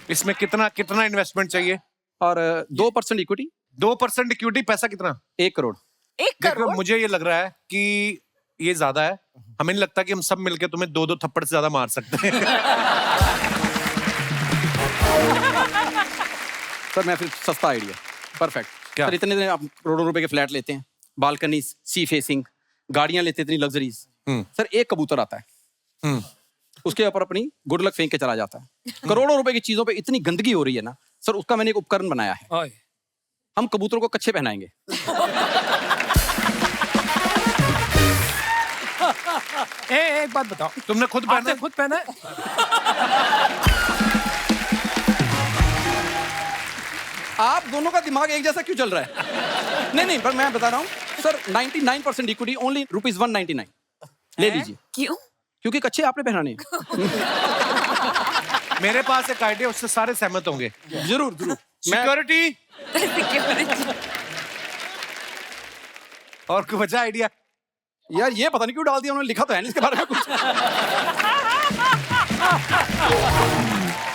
S1: इसमें कितना इन्वेस्टमेंट चाहिए?
S13: और 2% इक्विटी।
S1: 2% इक्विटी, पैसा कितना?
S13: 1 करोड़।
S4: 1
S1: देखो
S4: करोड़?
S1: मुझे ये लग रहा है कि ये ज्यादा है। हमें नहीं लगता कि हम सब मिलके तुम्हें 2-2 थप्पड़ से ज्यादा मार सकते हैं।
S13: सर मैं फिर सस्ता आइडिया, परफेक्ट।
S1: क्या?
S13: सर इतने दिन आप करोड़ों रुपए के फ्लैट लेते हैं, बालकनी, सी फेसिंग, गाड़ियां लेते इतनी लग्जरीज। सर एक कबूतर आता है, उसके ऊपर अपनी गुड लक फेंक के चला जाता है। करोड़ों रुपए की चीजों पे इतनी गंदगी हो रही है ना सर, उसका मैंने एक उपकरण बनाया है। हम कबूतरों को कच्छे पहनाएंगे।
S7: एक बात बताओ,
S1: तुमने खुद पहना?
S7: खुद पहना है?
S13: आप दोनों का दिमाग एक जैसा क्यों चल रहा है? नहीं पर मैं बता रहा हूँ सर, 99% इक्विटी ओनली ₹199 ले लीजिए।
S11: क्यों?
S13: क्योंकि कच्छे आपने पहनाने हैं।
S1: मेरे पास एक आइडिया, उससे सारे सहमत होंगे।
S13: जरूर।
S1: सिक्योरिटी और कोई बचा आइडिया?
S13: यार ये पता नहीं क्यों डाल दिया उन्होंने, लिखा तो है नहीं इसके बारे में कुछ।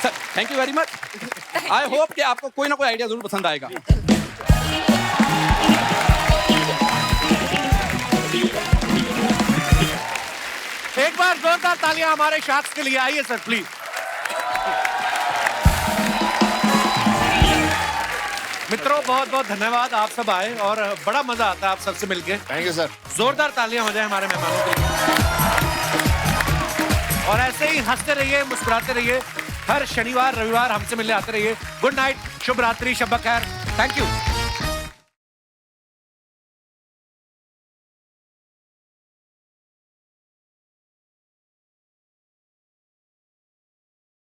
S13: Sir thank you very much. I hope कि आपको कोई ना कोई आइडिया जरूर पसंद आएगा।
S1: एक बार जोरदार तालियां हमारे शाख्स के लिए। आइए सर प्लीज। मित्रों बहुत बहुत धन्यवाद, आप सब आए और बड़ा मजा आता है आप सबसे मिलके।
S3: Thank you sir.
S1: जोरदार तालियां हो जाए हमारे मेहमानों के लिए। और ऐसे ही हंसते रहिए, मुस्कुराते रहिए। हर शनिवार रविवार हमसे मिलने आते रहिए। गुड नाइट, शुभ रात्रि, शब खैर। Thank you.